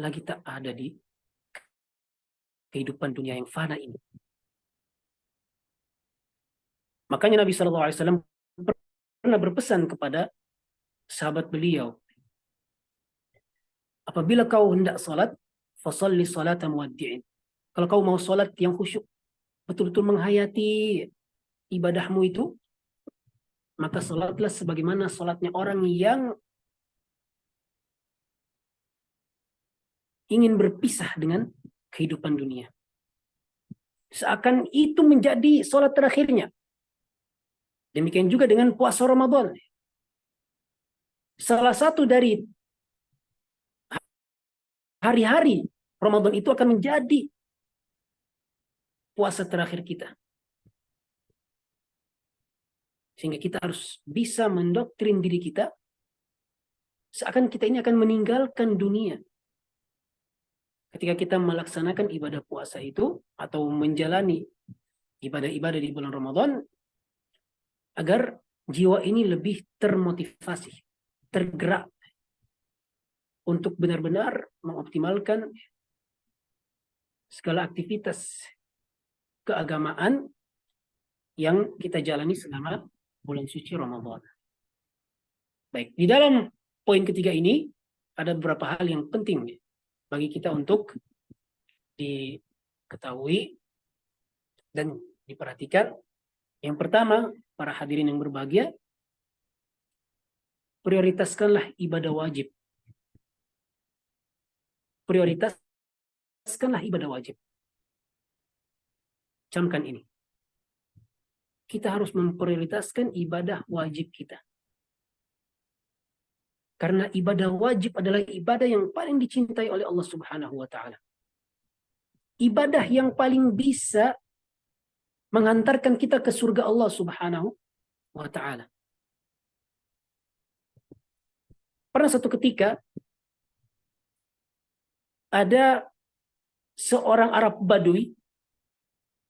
lagi tak ada di kehidupan dunia yang fana ini. Makanya Nabi SAW pernah berpesan kepada sahabat beliau, apabila kau hendak salat, fasalli salata muwaddi'in. Kalau kau mau salat yang khusyuk, betul-betul menghayati ibadahmu itu, maka salatlah sebagaimana salatnya orang yang ingin berpisah dengan kehidupan dunia. Seakan itu menjadi salat terakhirnya. Demikian juga dengan puasa Ramadan. Salah satu dari hari-hari Ramadan itu akan menjadi puasa terakhir kita. Sehingga kita harus bisa mendoktrin diri kita seakan kita ini akan meninggalkan dunia. Ketika kita melaksanakan ibadah puasa itu atau menjalani ibadah-ibadah di bulan Ramadan, agar jiwa ini lebih termotivasi, tergerak untuk benar-benar mengoptimalkan segala aktivitas keagamaan yang kita jalani selama bulan suci Ramadan. Baik, di dalam poin ketiga ini ada beberapa hal yang penting bagi kita untuk diketahui dan diperhatikan. Yang pertama, para hadirin yang berbahagia, prioritaskanlah ibadah wajib. Prioritaskanlah ibadah wajib. Camkan ini. Kita harus memprioritaskan ibadah wajib kita. Karena ibadah wajib adalah ibadah yang paling dicintai oleh Allah Subhanahu wa taala. Ibadah yang paling bisa menghantarkan kita ke surga Allah Subhanahu wa taala. Pernah satu ketika ada seorang Arab Badui,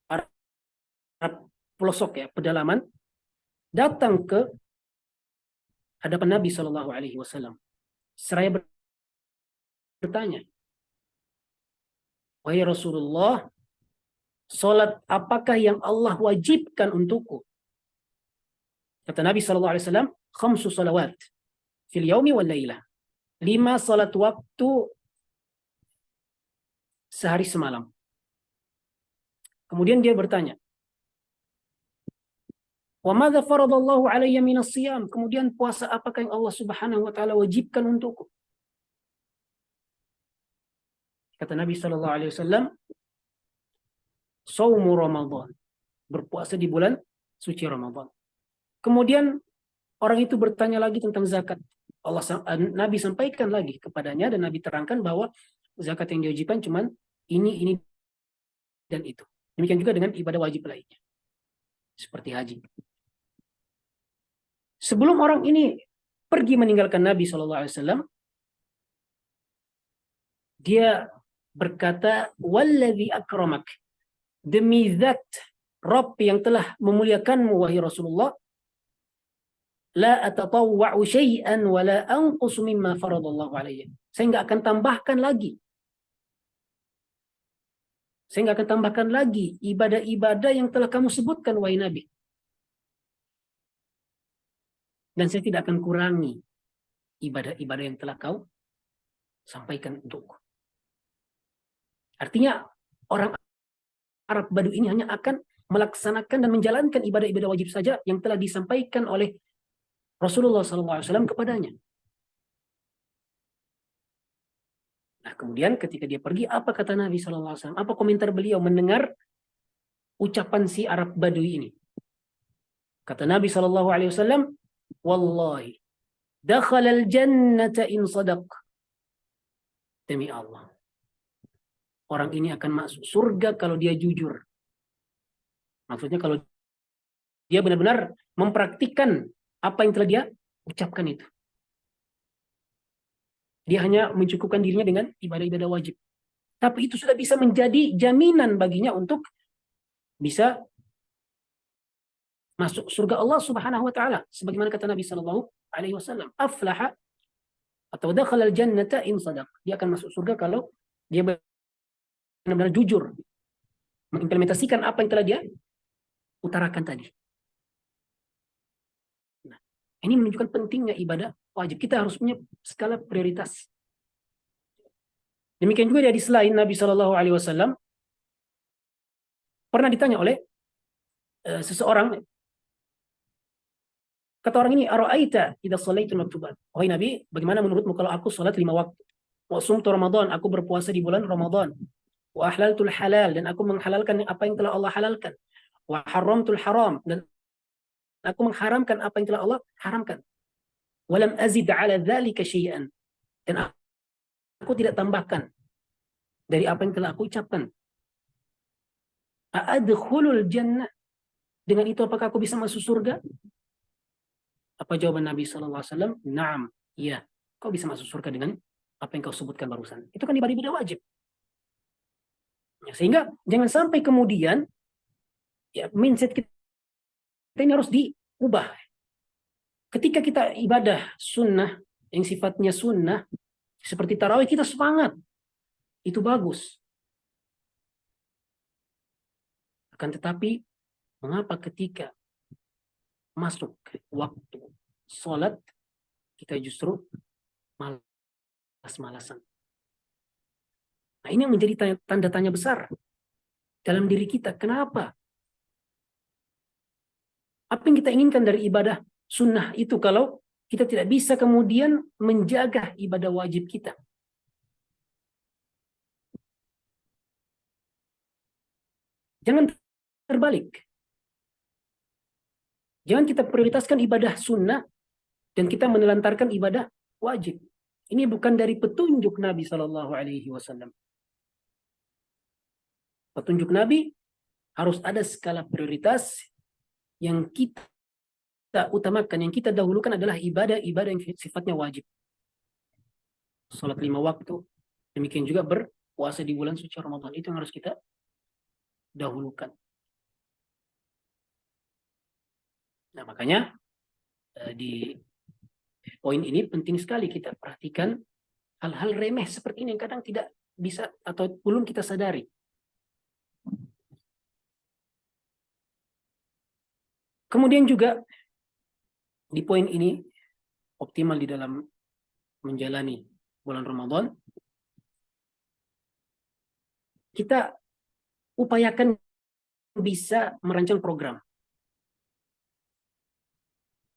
Arab pelosok ya, pedalaman, datang ke hadapan Nabi Shallallahu Alaihi Wasallam. Seraya bertanya, wahai Rasulullah, salat apakah yang Allah wajibkan untukku? Kata Nabi Shallallahu Alaihi Wasallam, 5 salawat fil yaumi wal lailah. 5 salat waktu sehari semalam. Kemudian dia bertanya, wa madza faradallahu alayya minas siyam? Kemudian puasa apakah yang Allah Subhanahu wa taala wajibkan untukku? Kata Nabi sallallahu alaihi wasallam, shaumu Ramadan, berpuasa di bulan suci Ramadan. Kemudian orang itu bertanya lagi tentang zakat. Nabi sampaikan lagi kepadanya dan Nabi terangkan bahwa zakat yang diwajibkan cuman ini dan itu. Demikian juga dengan ibadah wajib lainnya. Seperti haji. Sebelum orang ini pergi meninggalkan Nabi SAW, dia berkata, "Walladzi akramak." Demi zat Rabb yang telah memuliakanmu wahai Rasulullah, la atatawwa'u syai'an wa la anqusu mimma faradallahu alayya. Saya enggak akan tambahkan lagi. Saya enggak akan tambahkan lagi ibadah-ibadah yang telah kamu sebutkan wahai Nabi. Dan saya tidak akan kurangi ibadah-ibadah yang telah kau sampaikan untukku. Artinya orang Arab Badui ini hanya akan melaksanakan dan menjalankan ibadah-ibadah wajib saja yang telah disampaikan oleh Rasulullah SAW kepadanya. Nah, kemudian ketika dia pergi, apa kata Nabi SAW? Apa komentar beliau mendengar ucapan si Arab Badui ini? Kata Nabi SAW, wallahi, dakhalal jannata in sadaq. Demi Allah, orang ini akan masuk surga kalau dia jujur. Maksudnya kalau dia benar-benar mempraktikkan apa yang telah dia ucapkan itu. Dia hanya mencukupkan dirinya dengan ibadah-ibadah wajib. Tapi itu sudah bisa menjadi jaminan baginya untuk bisa masuk surga Allah Subhanahu wa taala. Sebagaimana kata Nabi sallallahu alaihi wasallam, aflaha atau dakhala al-jannata in sadaq. Dia akan masuk surga kalau dia benar-benar jujur mengimplementasikan apa yang telah dia utarakan tadi. Nah, ini menunjukkan pentingnya ibadah wajib. Kita harus punya skala prioritas. Demikian juga di hadis lain Nabi Shallallahu Alaihi Wasallam pernah ditanya oleh seseorang. Kata orang ini, "Ara'aita idza shallaitu maktubat?" Wahai Nabi, bagaimana menurutmu kalau aku salat 5 waktu? Wa sumtu Ramadan, aku berpuasa di bulan Ramadan. Wa ahlaltul halal, dan aku menghalalkan apa yang telah Allah halalkan. Wa haramtul haram, dan aku mengharamkan apa yang telah Allah haramkan. Walam azid ala dzalika syai'an, dan aku tidak tambahkan dari apa yang telah aku ucapkan. A'adkhulul jannah, dengan itu apakah aku bisa masuk surga? Apa jawaban Nabi SAW? Naam, iya, kau bisa masuk surga dengan apa yang kau sebutkan barusan. Itu kan ibadah wajib. Ya, sehingga jangan sampai kemudian ya, mindset kita ini harus diubah. Ketika kita ibadah sunnah, yang sifatnya sunnah, seperti tarawih, kita semangat. Itu bagus. Akan tetapi, mengapa ketika masuk waktu sholat, kita justru malas-malasan? Nah, ini yang menjadi tanda tanya besar dalam diri kita. Kenapa? Apa yang kita inginkan dari ibadah sunnah itu kalau kita tidak bisa kemudian menjaga ibadah wajib kita? Jangan terbalik. Jangan kita prioritaskan ibadah sunnah dan kita menelantarkan ibadah wajib. Ini bukan dari petunjuk Nabi Shallallahu Alaihi Wasallam. Petunjuk Nabi harus ada skala prioritas yang kita utamakan, yang kita dahulukan adalah ibadah-ibadah yang sifatnya wajib. Salat 5 waktu, demikian juga berpuasa di bulan suci Ramadan, itu yang harus kita dahulukan. Nah, makanya di poin ini penting sekali kita perhatikan hal-hal remeh seperti ini yang kadang tidak bisa atau belum kita sadari. Kemudian juga di poin ini optimal di dalam menjalani bulan Ramadan, kita upayakan bisa merancang program.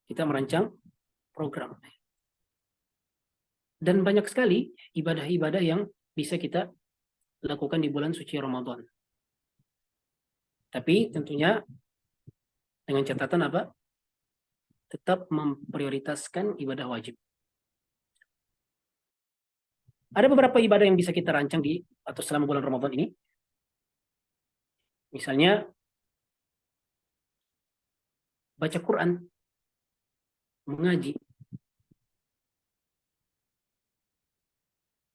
Kita merancang program. Dan banyak sekali ibadah-ibadah yang bisa kita lakukan di bulan suci Ramadan. Tapi tentunya dengan catatan apa? Tetap memprioritaskan ibadah wajib. Ada beberapa ibadah yang bisa kita rancang di atau selama bulan Ramadan ini. Misalnya baca Quran, mengaji.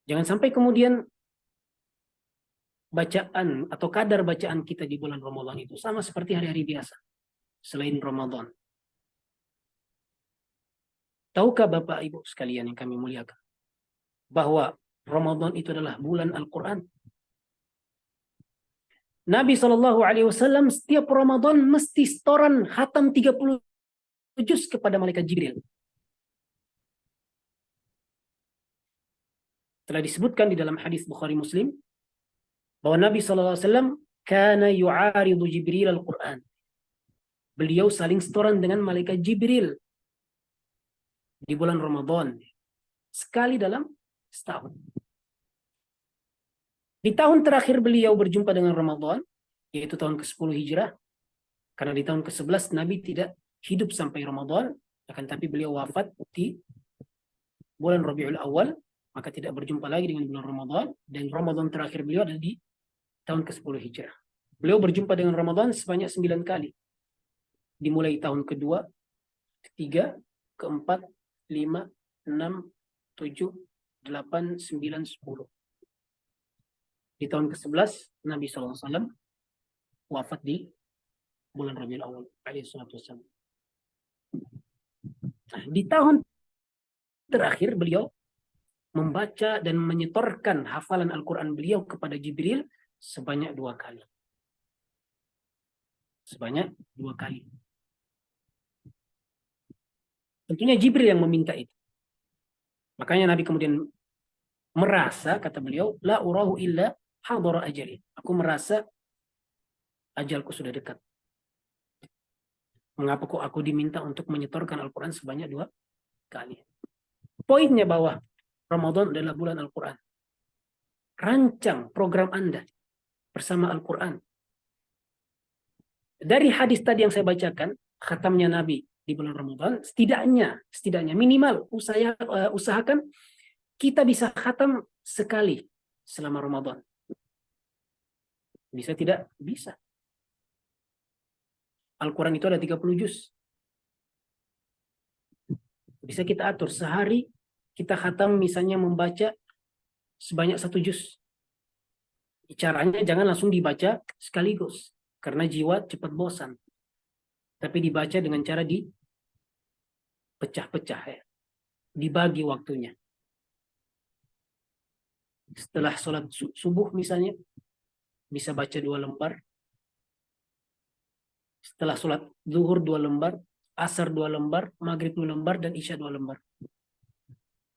Jangan sampai kemudian bacaan atau kadar bacaan kita di bulan Ramadan itu sama seperti hari-hari biasa selain Ramadan. Tahukah Bapak Ibu sekalian yang kami muliakan bahwa Ramadan itu adalah bulan Al-Quran? Nabi SAW setiap Ramadan mesti setoran khatam 30 juz kepada malaikat Jibril. Telah disebutkan di dalam hadis Bukhari Muslim bahwa Nabi SAW kana yu'aridu Jibril Al-Quran. Beliau saling setoran dengan malaikat Jibril di bulan Ramadan sekali dalam setahun. Di tahun terakhir beliau berjumpa dengan Ramadan, yaitu tahun ke-10 Hijrah, karena di tahun ke-11 Nabi tidak hidup sampai Ramadan, akan tapi beliau wafat di bulan Rabiul Awal, maka tidak berjumpa lagi dengan bulan Ramadan, dan Ramadan terakhir beliau ada di tahun ke-10 Hijrah. Beliau berjumpa dengan Ramadan sebanyak 9 kali. Dimulai tahun kedua, ketiga, keempat, 5, 6, 7, 8, 9, 10. Di tahun ke-11 Nabi SAW wafat di bulan Rabiul Awal alaihissalam. Di tahun terakhir beliau membaca dan menyetorkan hafalan Al-Quran beliau kepada Jibril sebanyak 2 kali. Sebanyak 2 kali. Tentunya Jibril yang meminta itu. Makanya Nabi kemudian merasa, kata beliau, la urahu illa hadara ajali. Aku merasa ajalku sudah dekat. Mengapa kok aku diminta untuk menyetorkan Al-Quran sebanyak 2 kali? Poinnya bahwa Ramadan adalah bulan Al-Quran. Rancang program Anda bersama Al-Quran. Dari hadis tadi yang saya bacakan, khatamnya Nabi di bulan Ramadan, setidaknya minimal usahakan kita bisa khatam sekali selama Ramadan. Bisa tidak? Bisa. Al-Quran itu ada 30 juz. Bisa kita atur sehari kita khatam misalnya membaca sebanyak 1 juz. Caranya jangan langsung dibaca sekaligus karena jiwa cepat bosan. Tapi dibaca dengan cara dipecah-pecah ya. Dibagi waktunya. Setelah sholat subuh misalnya bisa baca 2 lembar. Setelah sholat zuhur 2 lembar, asar 2 lembar, maghrib 2 lembar, dan isya 2 lembar.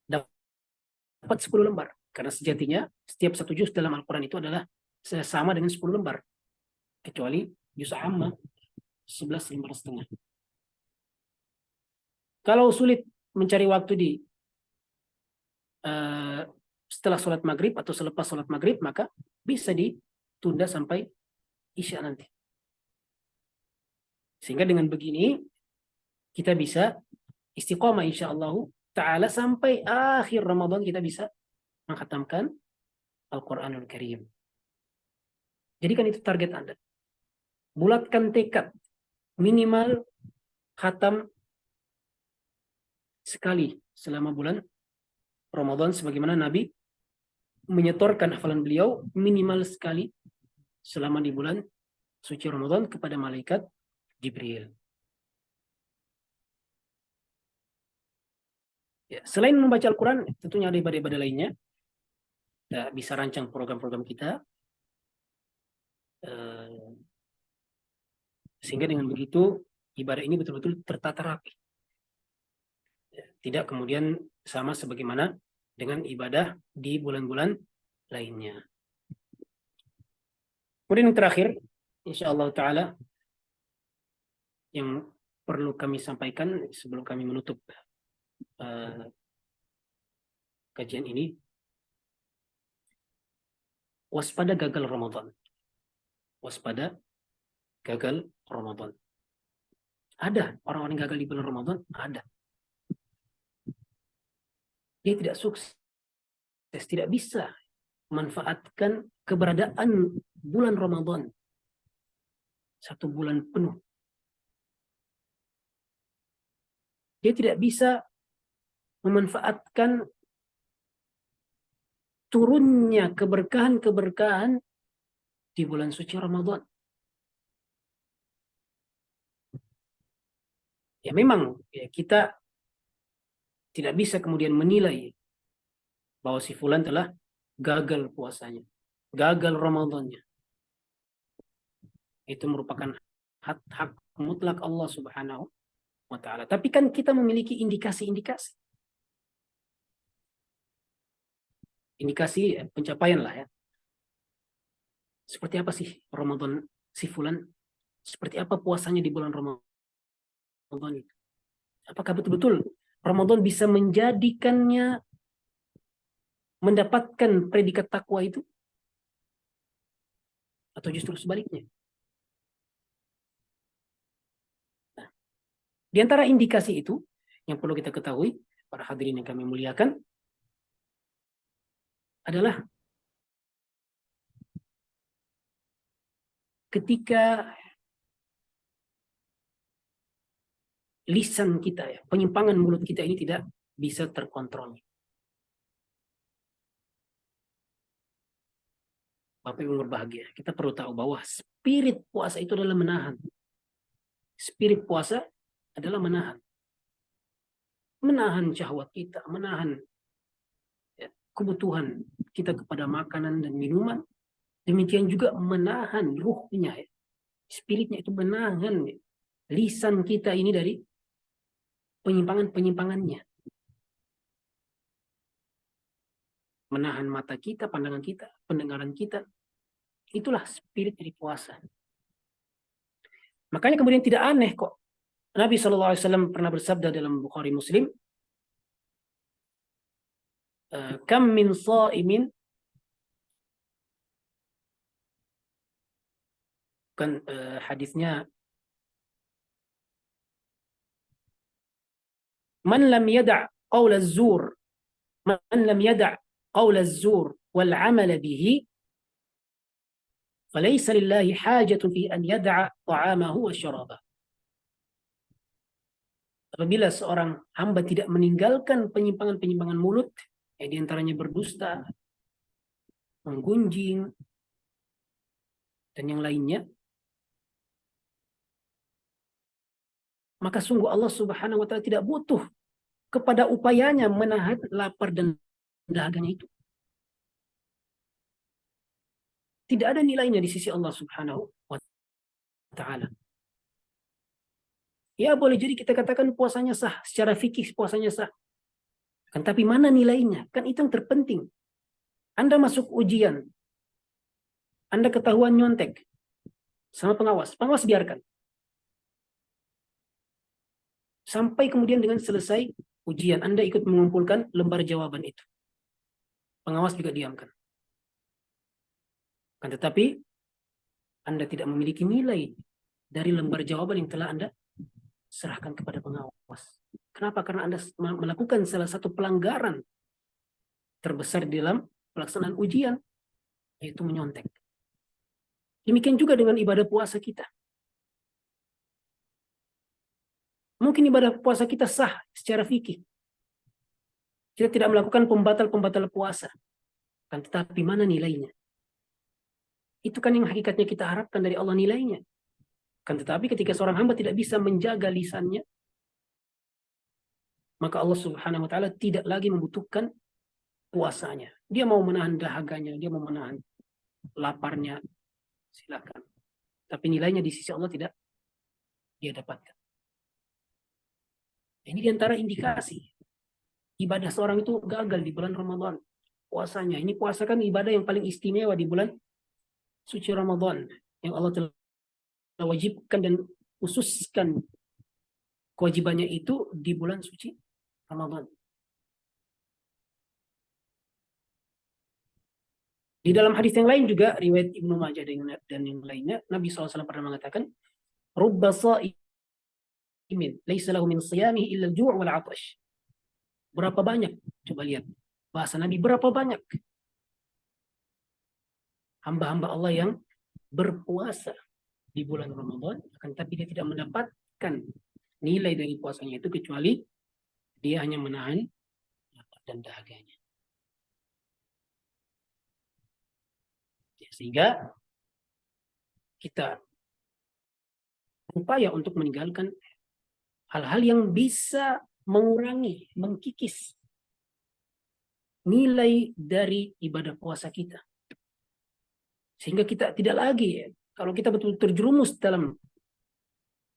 Dapat 10 lembar. Karena sejatinya setiap satu juz dalam Al-Quran itu adalah sama dengan 10 lembar. Kecuali juz amma 11 lembar setengah. Kalau sulit mencari waktu di setelah sholat maghrib atau selepas sholat maghrib, maka bisa ditunda sampai isya nanti. Sehingga dengan begini kita bisa istiqomah insyaallah ta'ala sampai akhir Ramadan kita bisa menghatamkan Al-Quranul Karim. Jadikan itu target Anda. Bulatkan tekad minimal khatam sekali selama bulan Ramadan, sebagaimana Nabi menyetorkan hafalan beliau minimal sekali selama di bulan suci Ramadan kepada malaikat Jibril. Ya, selain membaca Al-Quran, tentunya ada ibadah-ibadah lainnya. Kita bisa rancang program-program kita. Sehingga dengan begitu, ibadah ini betul-betul tertata rapi. Ya, tidak kemudian sama sebagaimana dengan ibadah di bulan-bulan lainnya. Kemudian yang terakhir, insyaallah ta'ala, yang perlu kami sampaikan sebelum kami menutup kajian ini, waspada gagal Ramadan. Waspada gagal Ramadan. Ada orang-orang yang gagal di bulan Ramadan, ada. Dia tidak sukses, tidak bisa memanfaatkan keberadaan bulan Ramadan. 1 bulan penuh. Dia tidak bisa memanfaatkan turunnya keberkahan-keberkahan di bulan suci Ramadan. Ya memang ya, kita tidak bisa kemudian menilai bahwa si fulan telah gagal puasanya, gagal Ramadannya. Itu merupakan hak mutlak Allah Subhanahu wa ta'ala. Tapi kan kita memiliki indikasi-indikasi. Indikasi pencapaian lah ya. Seperti apa sih Ramadan si fulan? Seperti apa puasanya di bulan Ramadan itu? Apakah betul-betul Ramadan bisa menjadikannya mendapatkan predikat takwa itu? Atau justru sebaliknya? Nah, di antara indikasi itu yang perlu kita ketahui, para hadirin yang kami muliakan, adalah ketika lisan kita, ya, penyimpangan mulut kita ini tidak bisa terkontrol. Bapak Ibu berbahagia, kita perlu tahu bahwa spirit puasa itu adalah menahan. Spirit puasa adalah menahan. Menahan syahwat kita, menahan ya, kebutuhan kita kepada makanan dan minuman. Demikian juga menahan ruhnya, ya. Spiritnya itu menahan ya, lisan kita ini dari penyimpangan-penyimpangannya. Menahan mata kita, pandangan kita, pendengaran kita. Itulah spirit dari puasa. Makanya kemudian tidak aneh kok. Nabi SAW pernah bersabda dalam Bukhari Muslim, kam min sha'imin, kan hadisnya, man lam yada' qawl az-zur, man lam yada' qawl az-zur wal 'amal bihi falaysa lillahi hajatun fi an yada'a ta'amahu wa syarabah. Apabila seorang hamba tidak meninggalkan penyimpangan-penyimpangan mulut, di antaranya berdusta, menggunjing, dan yang lainnya, maka sungguh Allah Subhanahu wa ta'ala tidak butuh kepada upayanya menahan lapar dan dahaganya itu. Tidak ada nilainya di sisi Allah Subhanahu wa ta'ala. Ya boleh jadi kita katakan puasanya sah, secara fikih puasanya sah. Kan tapi mana nilainya? Kan itu yang terpenting. Anda masuk ujian, Anda ketahuan nyontek sama pengawas. Pengawas biarkan. Sampai kemudian dengan selesai ujian, Anda ikut mengumpulkan lembar jawaban itu. Pengawas juga diamkan. Kan tetapi Anda tidak memiliki nilai dari lembar jawaban yang telah Anda serahkan kepada pengawas. Kenapa? Karena Anda melakukan salah satu pelanggaran terbesar di dalam pelaksanaan ujian, yaitu menyontek. Demikian juga dengan ibadah puasa kita. Mungkin ibadah puasa kita sah secara fikih. Kita tidak melakukan pembatal-pembatal puasa. Kan tetapi mana nilainya? Itu kan yang hakikatnya kita harapkan dari Allah nilainya. Kan tetapi ketika seorang hamba tidak bisa menjaga lisannya, maka Allah Subhanahu wa taala tidak lagi membutuhkan puasanya. Dia mau menahan dahaganya, dia mau menahan laparnya, silakan. Tapi nilainya di sisi Allah tidak dia dapatkan. Ini diantara indikasi ibadah seorang itu gagal di bulan Ramadan. Puasanya. Ini puasa kan ibadah yang paling istimewa di bulan suci Ramadan. Yang Allah telah wajibkan dan khususkan kewajibannya itu di bulan suci Ramadan. Di dalam hadis yang lain juga, riwayat Ibnu Majah dan yang lainnya, Nabi SAW pernah mengatakan, Rubba sa'imin, laysa lahu min siyamihi illa al-ju' wal 'atash. Berapa banyak? Coba lihat. Bahasa Nabi, berapa banyak hamba-hamba Allah yang berpuasa di bulan Ramadan, akan tapi dia tidak mendapatkan nilai dari puasanya itu kecuali dia hanya menahan lapar dan dahaganya. Sehingga kita berupaya untuk meninggalkan hal-hal yang bisa mengurangi, mengkikis nilai dari ibadah puasa kita. Sehingga kita tidak lagi, kalau kita betul-betul terjerumus dalam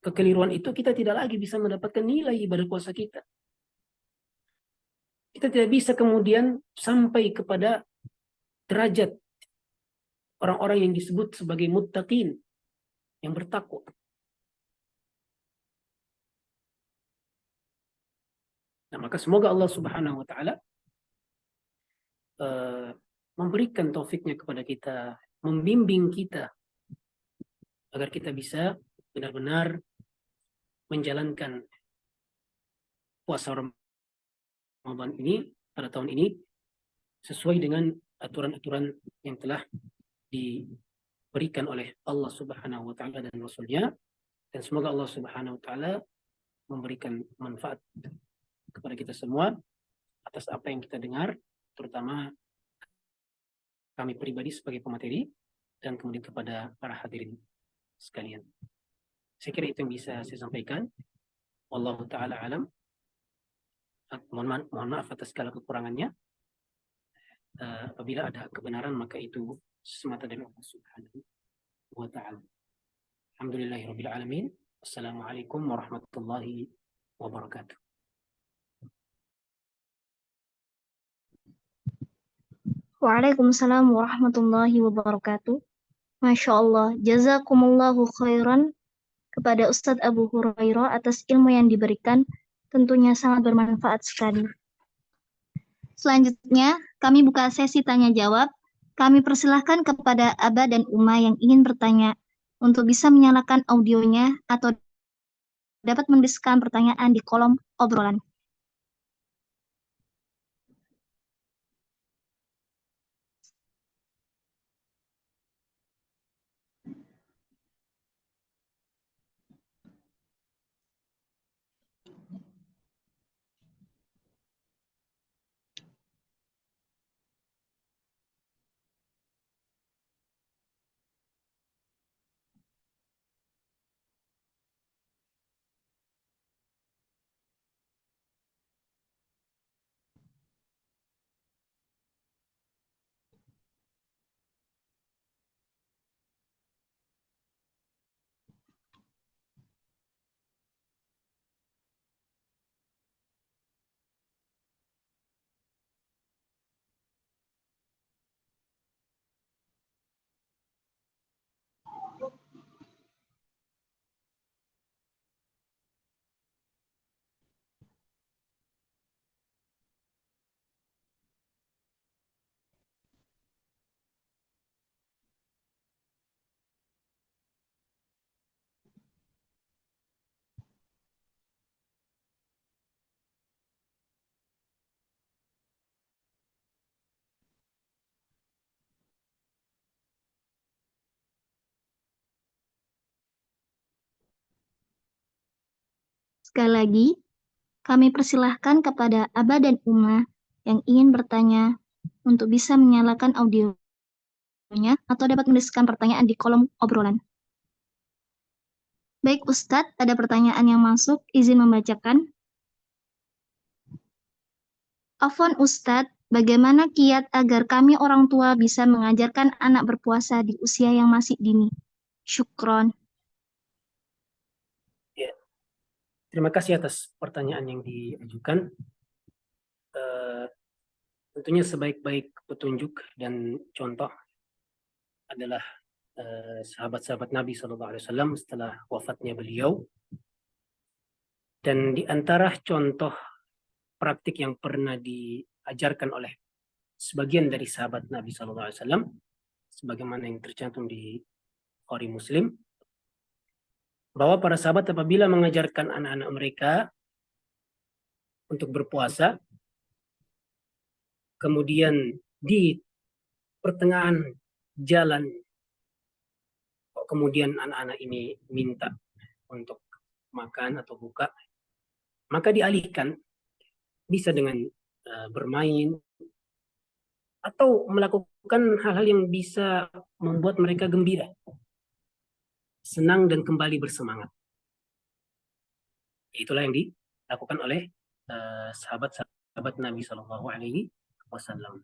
kekeliruan itu, kita tidak lagi bisa mendapatkan nilai ibadah puasa kita. Kita tidak bisa kemudian sampai kepada derajat orang-orang yang disebut sebagai muttaqin, yang bertakwa. Nah, maka semoga Allah Subhanahu wa taala memberikan taufiknya kepada kita, membimbing kita agar kita bisa benar-benar menjalankan puasa Ramadan ini pada tahun ini sesuai dengan aturan-aturan yang telah diberikan oleh Allah Subhanahu wa taala dan Rasulnya, dan semoga Allah Subhanahu wa taala memberikan manfaat kepada kita semua atas apa yang kita dengar, terutama kami pribadi sebagai pemateri dan kemudian kepada para hadirin sekalian. Saya kira itu yang bisa saya sampaikan. Wallahu taala alam. Mohon maaf atas segala kekurangannya. Apabila ada kebenaran maka itu semata dari Allah Subhanahu wa taala. Alhamdulillahirabbil alamin. Assalamualaikum warahmatullahi wabarakatuh. Waalaikumsalam warahmatullahi wabarakatuh. Masya Allah, jazakumullahu khairan kepada Ustadz Abu Hurairah atas ilmu yang diberikan. Tentunya sangat bermanfaat sekali. Selanjutnya, kami buka sesi tanya jawab. Kami persilahkan kepada Aba dan Uma yang ingin bertanya untuk bisa menyalakan audionya atau dapat menuliskan pertanyaan di kolom obrolan. Sekali lagi, kami persilahkan kepada Aba dan Uma yang ingin bertanya untuk bisa menyalakan audionya atau dapat menuliskan pertanyaan di kolom obrolan. Baik Ustadz, ada pertanyaan yang masuk, izin membacakan. Afwan Ustadz, bagaimana kiat agar kami orang tua bisa mengajarkan anak berpuasa di usia yang masih dini? Syukron. Ya. Terima kasih atas pertanyaan yang diajukan. Tentunya sebaik-baik petunjuk dan contoh adalah sahabat-sahabat Nabi SAW setelah wafatnya beliau. Dan di antara contoh praktik yang pernah diajarkan oleh sebagian dari sahabat Nabi SAW, sebagaimana yang tercantum di Bukhari Muslim, bahwa para sahabat apabila mengajarkan anak-anak mereka untuk berpuasa, kemudian di pertengahan jalan, kemudian anak-anak ini minta untuk makan atau buka, maka dialihkan, bisa dengan bermain atau melakukan hal-hal yang bisa membuat mereka gembira, senang dan kembali bersemangat. Itulah yang dilakukan oleh sahabat-sahabat Nabi SAW.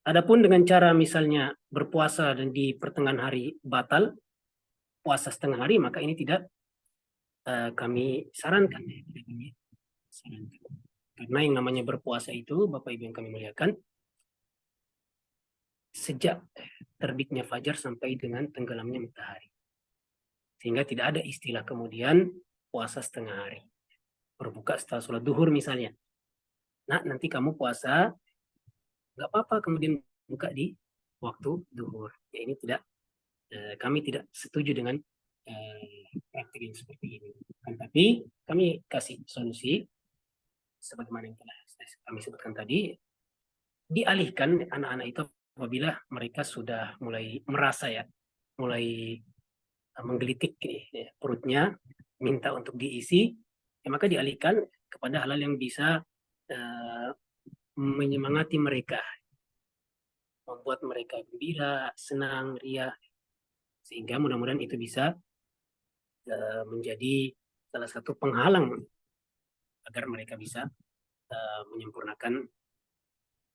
Adapun dengan cara misalnya berpuasa dan di pertengahan hari batal, puasa setengah hari, maka ini tidak kami sarankan. Karena yang namanya berpuasa itu, Bapak Ibu yang kami muliakan, sejak terbitnya fajar sampai dengan tenggelamnya matahari. Sehingga tidak ada istilah kemudian puasa setengah hari. Berbuka setelah sholat duhur misalnya. Nah, nanti kamu puasa, nggak apa-apa kemudian buka di waktu duhur. Ya, ini tidak, kami tidak setuju dengan praktik yang seperti ini. Tapi kami kasih solusi, sebagaimana yang telah kami sebutkan tadi, dialihkan anak-anak itu apabila mereka sudah mulai merasa mulai menggelitik perutnya, minta untuk diisi, maka dialihkan kepada hal-hal yang bisa menyemangati mereka, membuat mereka gembira, senang, riah, sehingga mudah-mudahan itu bisa menjadi salah satu penghalang agar mereka bisa menyempurnakan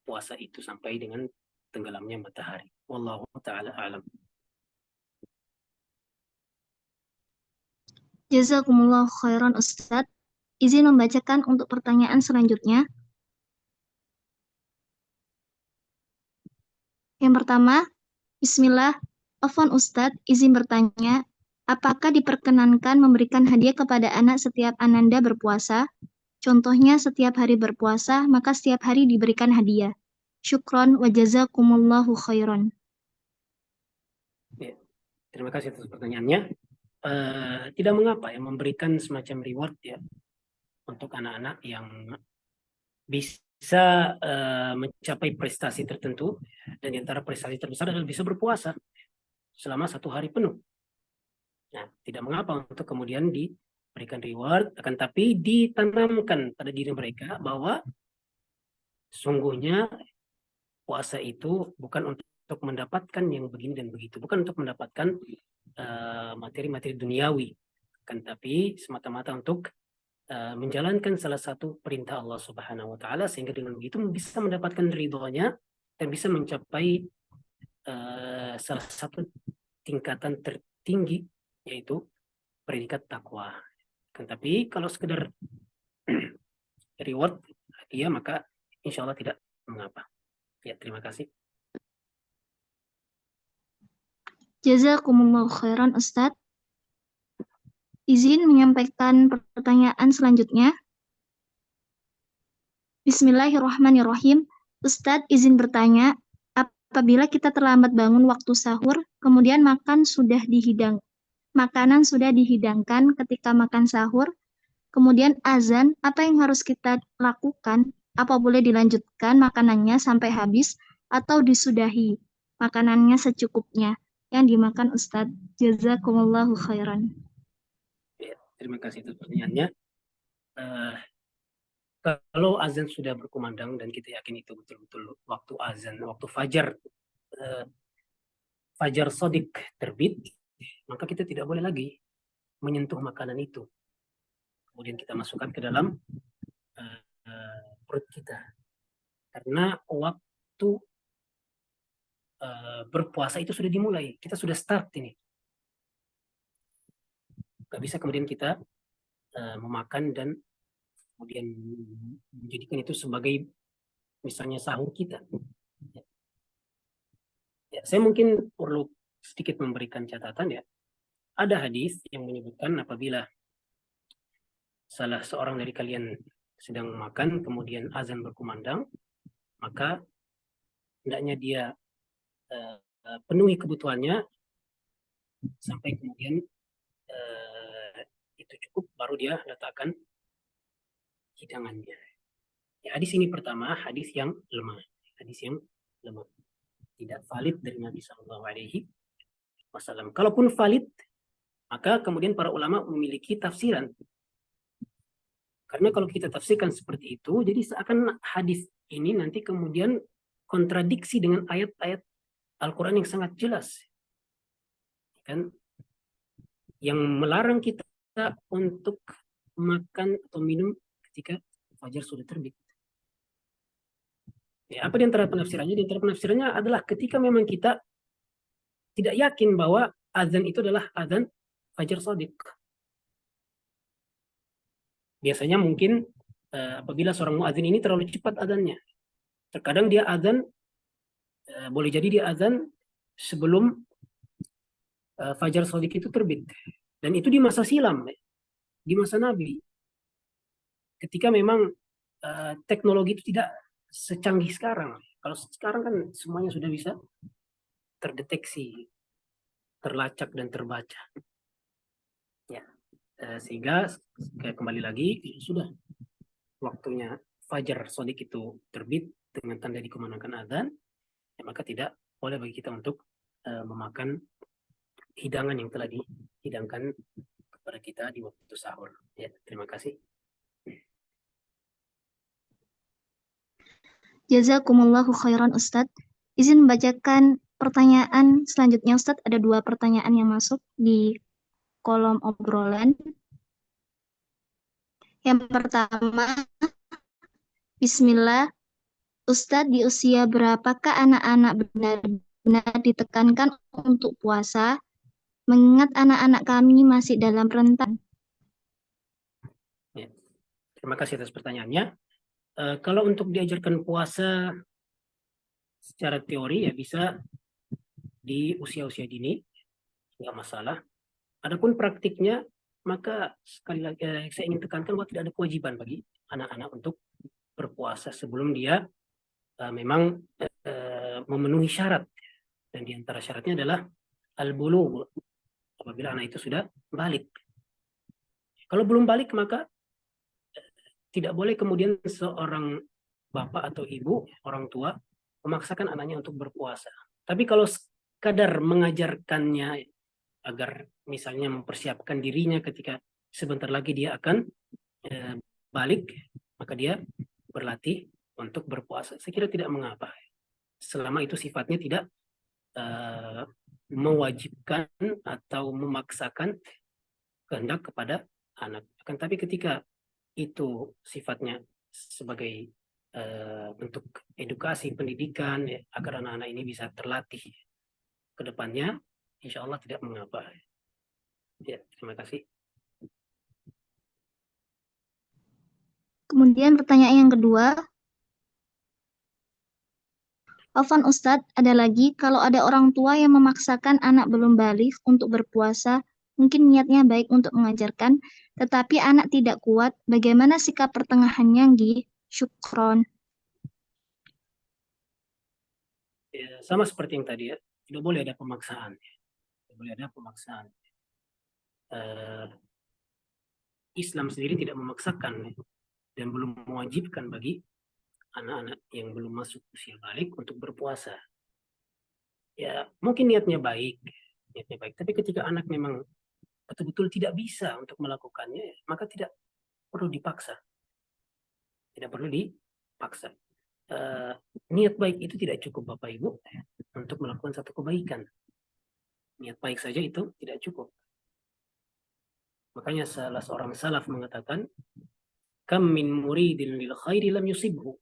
puasa itu sampai dengan tenggelamnya matahari. Wallahu ta'ala a'lam. Jazakumullah khairan Ustadz. Izin membacakan untuk pertanyaan selanjutnya. Yang pertama, Bismillah, Afwan Ustadz, izin bertanya, apakah diperkenankan memberikan hadiah kepada anak setiap ananda berpuasa? Contohnya setiap hari berpuasa, maka setiap hari diberikan hadiah. Syukron wa jazakumullahu khairan. Ya, terima kasih atas pertanyaannya. Tidak mengapa memberikan semacam reward untuk anak-anak yang bisa mencapai prestasi tertentu, dan di antara prestasi terbesar adalah bisa berpuasa selama 1 hari penuh. Nah, tidak mengapa untuk kemudian diberikan reward, akan tapi ditanamkan pada diri mereka bahwa sungguhnya puasa itu bukan untuk mendapatkan yang begini dan begitu, bukan untuk mendapatkan materi-materi duniawi, kan, tapi semata-mata untuk menjalankan salah satu perintah Allah Subhanahu wa Ta'ala, sehingga dengan begitu bisa mendapatkan ridhonya dan bisa mencapai salah satu tingkatan tertinggi, yaitu predikat takwa. Kan, tapi kalau sekedar reward dia, maka insya Allah tidak mengapa. Ya, terima kasih. Jazakumullah khairan Ustadz. Izin menyampaikan pertanyaan selanjutnya. Bismillahirrahmanirrahim. Ustadz, izin bertanya, apabila kita terlambat bangun waktu sahur, kemudian makanan sudah dihidangkan ketika makan sahur, kemudian azan, apa yang harus kita lakukan? Apa boleh dilanjutkan makanannya sampai habis atau disudahi makanannya secukupnya yang dimakan Ustadz? Jazakumullahu khairan. Ya, terima kasih atas pertanyaannya. kalau azan sudah berkumandang dan kita yakin itu betul-betul waktu azan, waktu fajar, fajar sodik terbit, maka kita tidak boleh lagi menyentuh makanan itu. Kemudian kita masukkan ke dalam perut kita. Karena waktu berpuasa itu sudah dimulai. Kita sudah start ini. Gak bisa kemudian kita memakan dan kemudian menjadikan itu sebagai misalnya sahur kita. Ya, saya mungkin perlu sedikit memberikan catatan ya. Ada hadis yang menyebutkan apabila salah seorang dari kalian sedang makan, kemudian azan berkumandang, maka hendaknya dia penuhi kebutuhannya sampai kemudian itu cukup, baru dia letakkan hidangannya. Ya, hadis ini pertama, hadis yang lemah. Hadis yang lemah. Tidak valid dari Nabi SAW. Kalaupun valid, maka kemudian para ulama memiliki tafsiran. Karena kalau kita tafsirkan seperti itu, jadi seakan hadis ini nanti kemudian kontradiksi dengan ayat-ayat Al-Quran yang sangat jelas. Kan? Yang melarang kita untuk makan atau minum ketika fajar sudah terbit. Ya, apa di antara penafsirannya? Di antara penafsirannya adalah ketika memang kita tidak yakin bahwa azan itu adalah azan fajar shadiq. Biasanya mungkin apabila seorang muadzin ini terlalu cepat azannya. Terkadang dia azan, boleh jadi dia azan sebelum fajar shadiq itu terbit. Dan itu di masa silam, di masa Nabi. Ketika memang teknologi itu tidak secanggih sekarang. Kalau sekarang kan semuanya sudah bisa terdeteksi, terlacak dan terbaca. Ya, sehingga kembali lagi sudah waktunya fajar shadiq itu terbit dengan tanda dikumandangkan azan, ya maka tidak boleh bagi kita untuk memakan hidangan yang telah dihidangkan kepada kita di waktu sahur. Ya, terima kasih. Jazakumullahu khairan Ustadz. Izin membacakan pertanyaan selanjutnya Ustadz. Ada 2 pertanyaan yang masuk di kolom obrolan. Yang pertama, Bismillah, Ustadz, di usia berapakah anak-anak benar-benar ditekankan untuk puasa, mengingat anak-anak kami masih dalam rentan? Ya. Terima kasih atas pertanyaannya. Kalau untuk diajarkan puasa secara teori ya bisa di usia-usia dini, nggak masalah. Adapun praktiknya, maka sekali lagi saya ingin tekankan bahwa tidak ada kewajiban bagi anak-anak untuk berpuasa sebelum dia memang memenuhi syarat. Dan di antara syaratnya adalah al-bulugh, apabila anak itu sudah balik. Kalau belum balik maka tidak boleh kemudian seorang bapak atau ibu, orang tua, memaksakan anaknya untuk berpuasa. Tapi kalau sekadar mengajarkannya agar misalnya mempersiapkan dirinya ketika sebentar lagi dia akan balik, maka dia berlatih untuk berpuasa. Saya kira tidak mengapa. Selama itu sifatnya tidak mewajibkan atau memaksakan kehendak kepada anak. Akan tapi ketika itu sifatnya sebagai bentuk edukasi, pendidikan, ya, agar anak-anak ini bisa terlatih ke depannya, insya Allah tidak mengapa. Ya, terima kasih. Kemudian pertanyaan yang kedua, Afwan Ustadz, ada lagi, kalau ada orang tua yang memaksakan anak belum balik untuk berpuasa, mungkin niatnya baik untuk mengajarkan, tetapi anak tidak kuat, bagaimana sikap pertengahannya, Nggih? Syukron. Ya, sama seperti yang tadi ya, tidak boleh ada pemaksaan. Tidak boleh ada pemaksaan. Islam sendiri tidak memaksakan dan belum mewajibkan bagi anak-anak yang belum masuk usia balik untuk berpuasa. Ya, mungkin niatnya baik, tapi ketika anak memang betul-betul tidak bisa untuk melakukannya, maka tidak perlu dipaksa. Tidak perlu dipaksa. Niat baik itu tidak cukup Bapak Ibu untuk melakukan satu kebaikan. Niat baik saja itu tidak cukup. Makanya salah seorang salaf mengatakan, kam min muridin lil khairi lam yusibhu.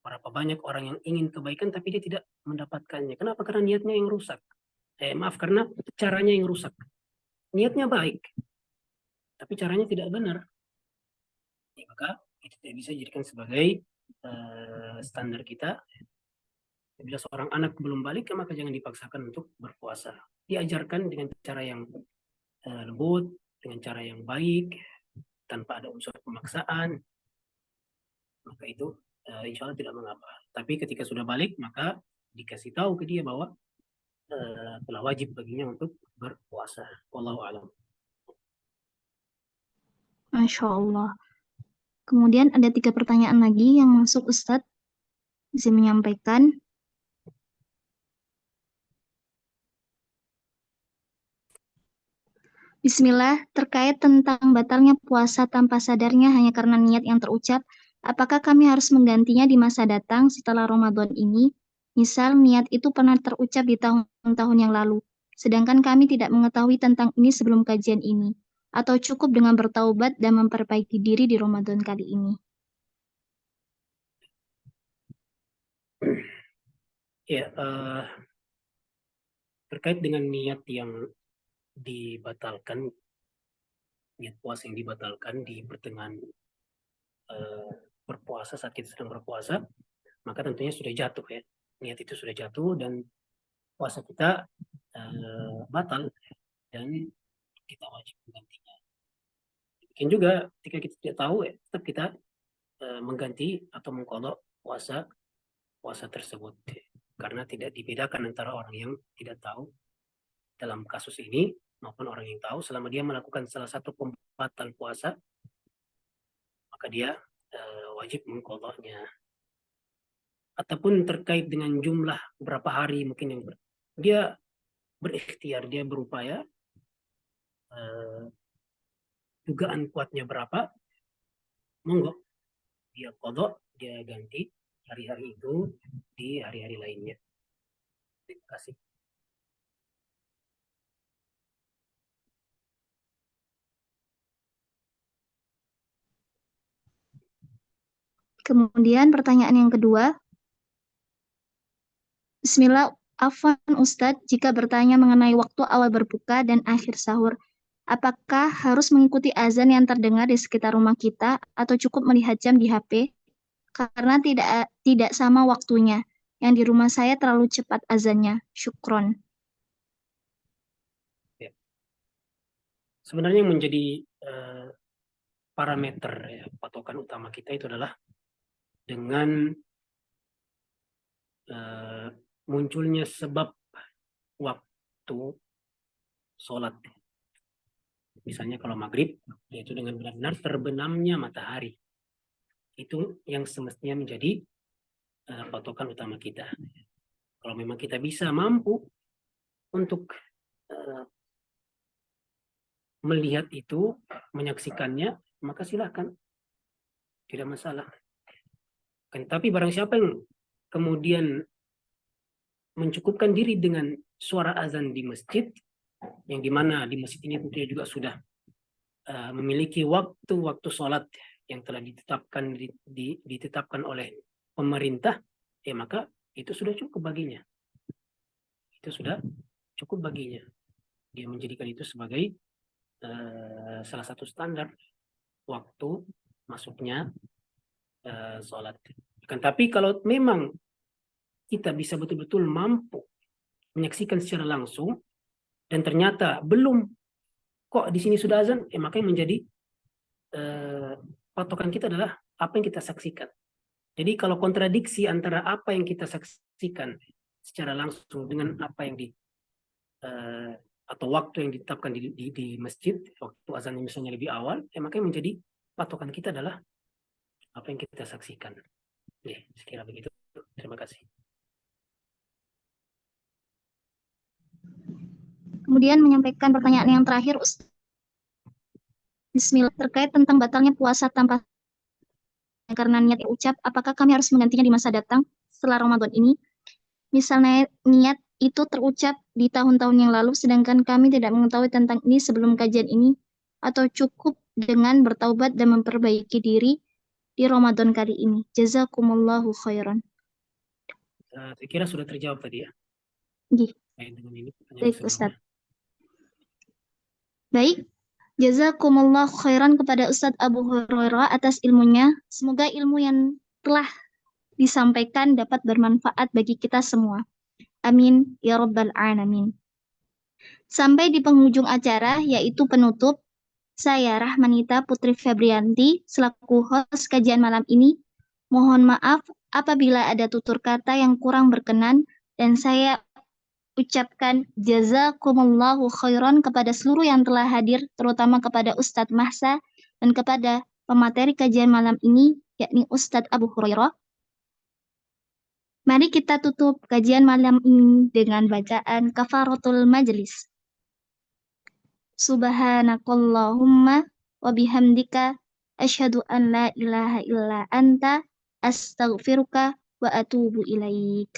Berapa banyak orang yang ingin kebaikan tapi dia tidak mendapatkannya. Kenapa? Karena niatnya yang rusak. Karena caranya yang rusak. Niatnya baik, tapi caranya tidak benar. Ya, maka itu tidak bisa dijadikan sebagai standar kita. Bila seorang anak belum balik, maka jangan dipaksakan untuk berpuasa. Diajarkan dengan cara yang lembut, dengan cara yang baik, tanpa ada unsur pemaksaan. Maka itu insya Allah tidak mengapa. Tapi ketika sudah balik, maka dikasih tahu ke dia bahwa telah wajib baginya untuk berpuasa. Wallahu a'lam. Masya Allah. Kemudian ada 3 pertanyaan lagi yang masuk, Ustadz. Bisa menyampaikan. Bismillah, terkait tentang batalnya puasa tanpa sadarnya hanya karena niat yang terucap, apakah kami harus menggantinya di masa datang setelah Ramadan ini? Misal, niat itu pernah terucap di tahun-tahun yang lalu, sedangkan kami tidak mengetahui tentang ini sebelum kajian ini. Atau cukup dengan bertaubat dan memperbaiki diri di Ramadan kali ini? Ya, terkait dengan niat yang dibatalkan, niat puasa yang dibatalkan di pertengahan berpuasa, saat kita sedang berpuasa, maka tentunya sudah jatuh ya. Niat itu sudah jatuh dan puasa kita batal dan kita wajib menggantinya. Mungkin juga ketika kita tidak tahu ya, tetap kita mengganti atau mengqadha puasa tersebut. Karena tidak dibedakan antara orang yang tidak tahu dalam kasus ini maupun orang yang tahu, selama dia melakukan salah satu pembatal puasa, maka dia wajib mengqadhanya. Ataupun terkait dengan jumlah berapa hari mungkin yang dia berikhtiar, dia berupaya, dugaan kuatnya berapa, monggo dia qadha, dia ganti hari-hari itu di hari-hari lainnya. Terima kasih. Kemudian pertanyaan yang kedua, Bismillah, afwan Ustadz, jika bertanya mengenai waktu awal berbuka dan akhir sahur, apakah harus mengikuti azan yang terdengar di sekitar rumah kita atau cukup melihat jam di HP? Karena tidak sama waktunya. Yang di rumah saya terlalu cepat azannya. Syukron. Ya. Sebenarnya yang menjadi parameter ya, patokan utama kita itu adalah dengan munculnya sebab waktu sholat. Misalnya kalau maghrib, yaitu dengan benar-benar terbenamnya matahari. Itu yang semestinya menjadi patokan utama kita. Kalau memang kita bisa mampu untuk melihat itu, menyaksikannya, maka silakan. Tidak masalah. Tapi barang siapa yang kemudian mencukupkan diri dengan suara azan di masjid, yang dimana di masjid ini tentunya juga sudah memiliki waktu-waktu sholat yang telah ditetapkan oleh pemerintah, ya maka itu sudah cukup baginya. Itu sudah cukup baginya. Dia menjadikan itu sebagai salah satu standar waktu masuknya sholat. Tapi kalau memang kita bisa betul-betul mampu menyaksikan secara langsung dan ternyata belum, kok di sini sudah azan, maka yang menjadi patokan kita adalah apa yang kita saksikan. Jadi kalau kontradiksi antara apa yang kita saksikan secara langsung dengan apa yang atau waktu yang ditetapkan di masjid, waktu azan misalnya lebih awal, maka yang menjadi patokan kita adalah apa yang kita saksikan. Sekira begitu. Terima kasih. Kemudian menyampaikan pertanyaan yang terakhir, Ustaz. Bismillah. Terkait tentang batalnya puasa tanpa karena niat ucap, apakah kami harus menggantinya di masa datang setelah Ramadan ini? Misalnya niat itu terucap di tahun-tahun yang lalu, sedangkan kami tidak mengetahui tentang ini sebelum kajian ini, atau cukup dengan bertaubat dan memperbaiki diri di Ramadan kali ini. Jazakumullahu khairan. Saya kira sudah terjawab tadi ya. Gih, Baik, dengan ini pertanyaan baik sebelumnya. Ustaz. Baik, jazakumullahu khairan kepada Ustadz Abu Hurairah atas ilmunya. Semoga ilmu yang telah disampaikan dapat bermanfaat bagi kita semua. Amin ya rabbal alamin. Sampai di penghujung acara, yaitu penutup, saya Rahmanita Putri Febrianti selaku host kajian malam ini. Mohon maaf apabila ada tutur kata yang kurang berkenan, dan saya ucapkan jazakumullahu khairan kepada seluruh yang telah hadir, terutama kepada Ustadz Mahsa dan kepada pemateri kajian malam ini, yakni Ustadz Abu Hurairah. Mari kita tutup kajian malam ini dengan bacaan kafaratul majlis. Subhanakallahumma wa bihamdika asyhadu an la ilaha illa anta astaghfiruka wa atubu ilaik.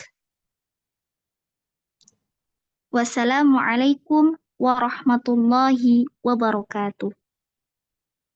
Wassalamualaikum warahmatullahi wabarakatuh.